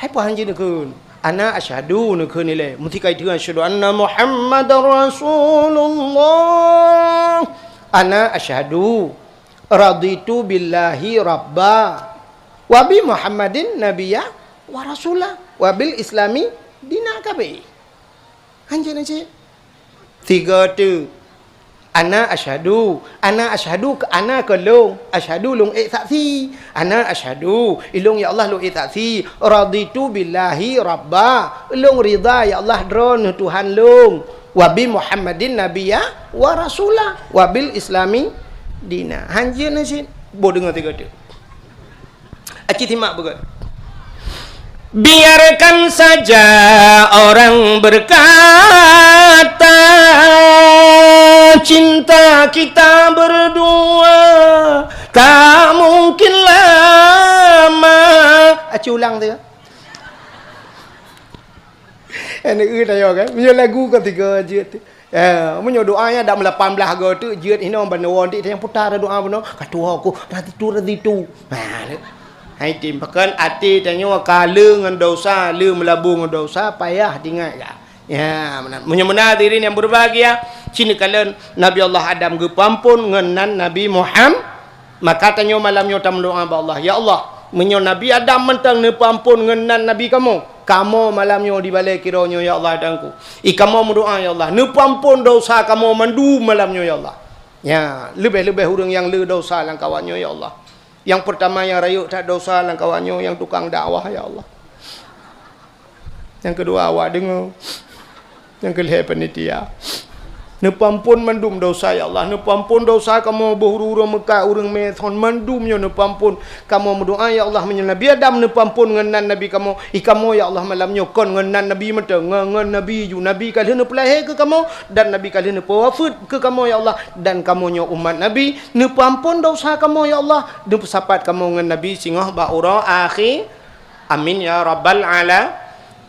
Hai apa hanji nekun ana asyhadu nekun ile mesti kai dengan asyhadu anna Muhammadar Rasulullah ana asyhadu raditu billahi rabba wa bi Muhammadin nabiyya wa rasulah wa bil islami dina kabe hanji nace tiga tu ana asyhadu ke ana ke long asyhadu long saksi ana asyhadu ilung ya Allah long saksi raditu billahi rabba long ridha ya Allah dron Tuhan long wa bi Muhammadin nabiyya wa rasulah wa bil islami dina hanjeun sih bo dengar tiga tu aci timak begat. Biarkan saja orang berkata cinta kita berdua tak mungkin lama. Aci ulang tu. Ini dah kan. Punya lagu ketiga je tu. Punya doanya dah 18 go tu je ini orang banawon dia yang putar doa benar. Katua aku rati tu. Hai tim pakan ati tanya kala dengan dosa le melabung dengan dosa payah diingat ya. Ya benar. Menyemena hadirin yang berbahagia, cini kalian Nabi Allah Adam gepampun ngenan Nabi Muhammad, maka tanya malamnya tam doa ba Allah, ya Allah, menyo Nabi Adam mentang ne pampun ngenan Nabi kamu malamnya di balai kiranya ya Allah adangku. Kamu berdoa ya Allah, ne pampun dosa kamu mandu malamnya ya Allah. Ya, lebih-lebih orang yang le dosa lang kawannya ya Allah. Yang pertama yang rayuk tak dosa lang kawannya yang tukang dakwah ya Allah. Yang kedua awak dengar. Yang kelihatan panitia. Nepampun mandum dosa ya Allah. Nepampun dosa kamu berhuru-huru Mekah urang methon mandumnya nepampun. Kamu berdoa ya Allah menyela biar dam nepampun ngenan Nabi kamu. Kamu ya Allah malamnya kon ngenan Nabi mata ngen Nabi ju Nabi kali ne pelahir ke kamu dan Nabi kali ne wafat ke kamu ya Allah dan kamu nya umat Nabi nepampun dosa kamu ya Allah. Nepasapat kamu ngen Nabi singah baura akhir. Amin ya rabbal ala.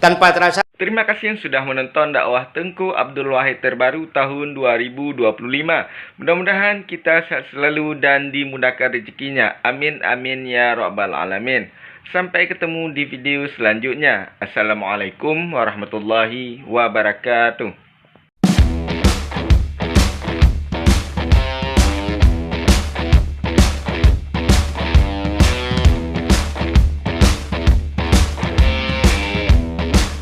Tanpa terasa. Terima kasih yang sudah menonton dakwah Tengku Abdul Wahid terbaru tahun 2025. Mudah-mudahan kita sehat selalu dan dimudahkan rezekinya. Amin amin ya rabbal alamin. Sampai ketemu di video selanjutnya. Assalamualaikum warahmatullahi wabarakatuh.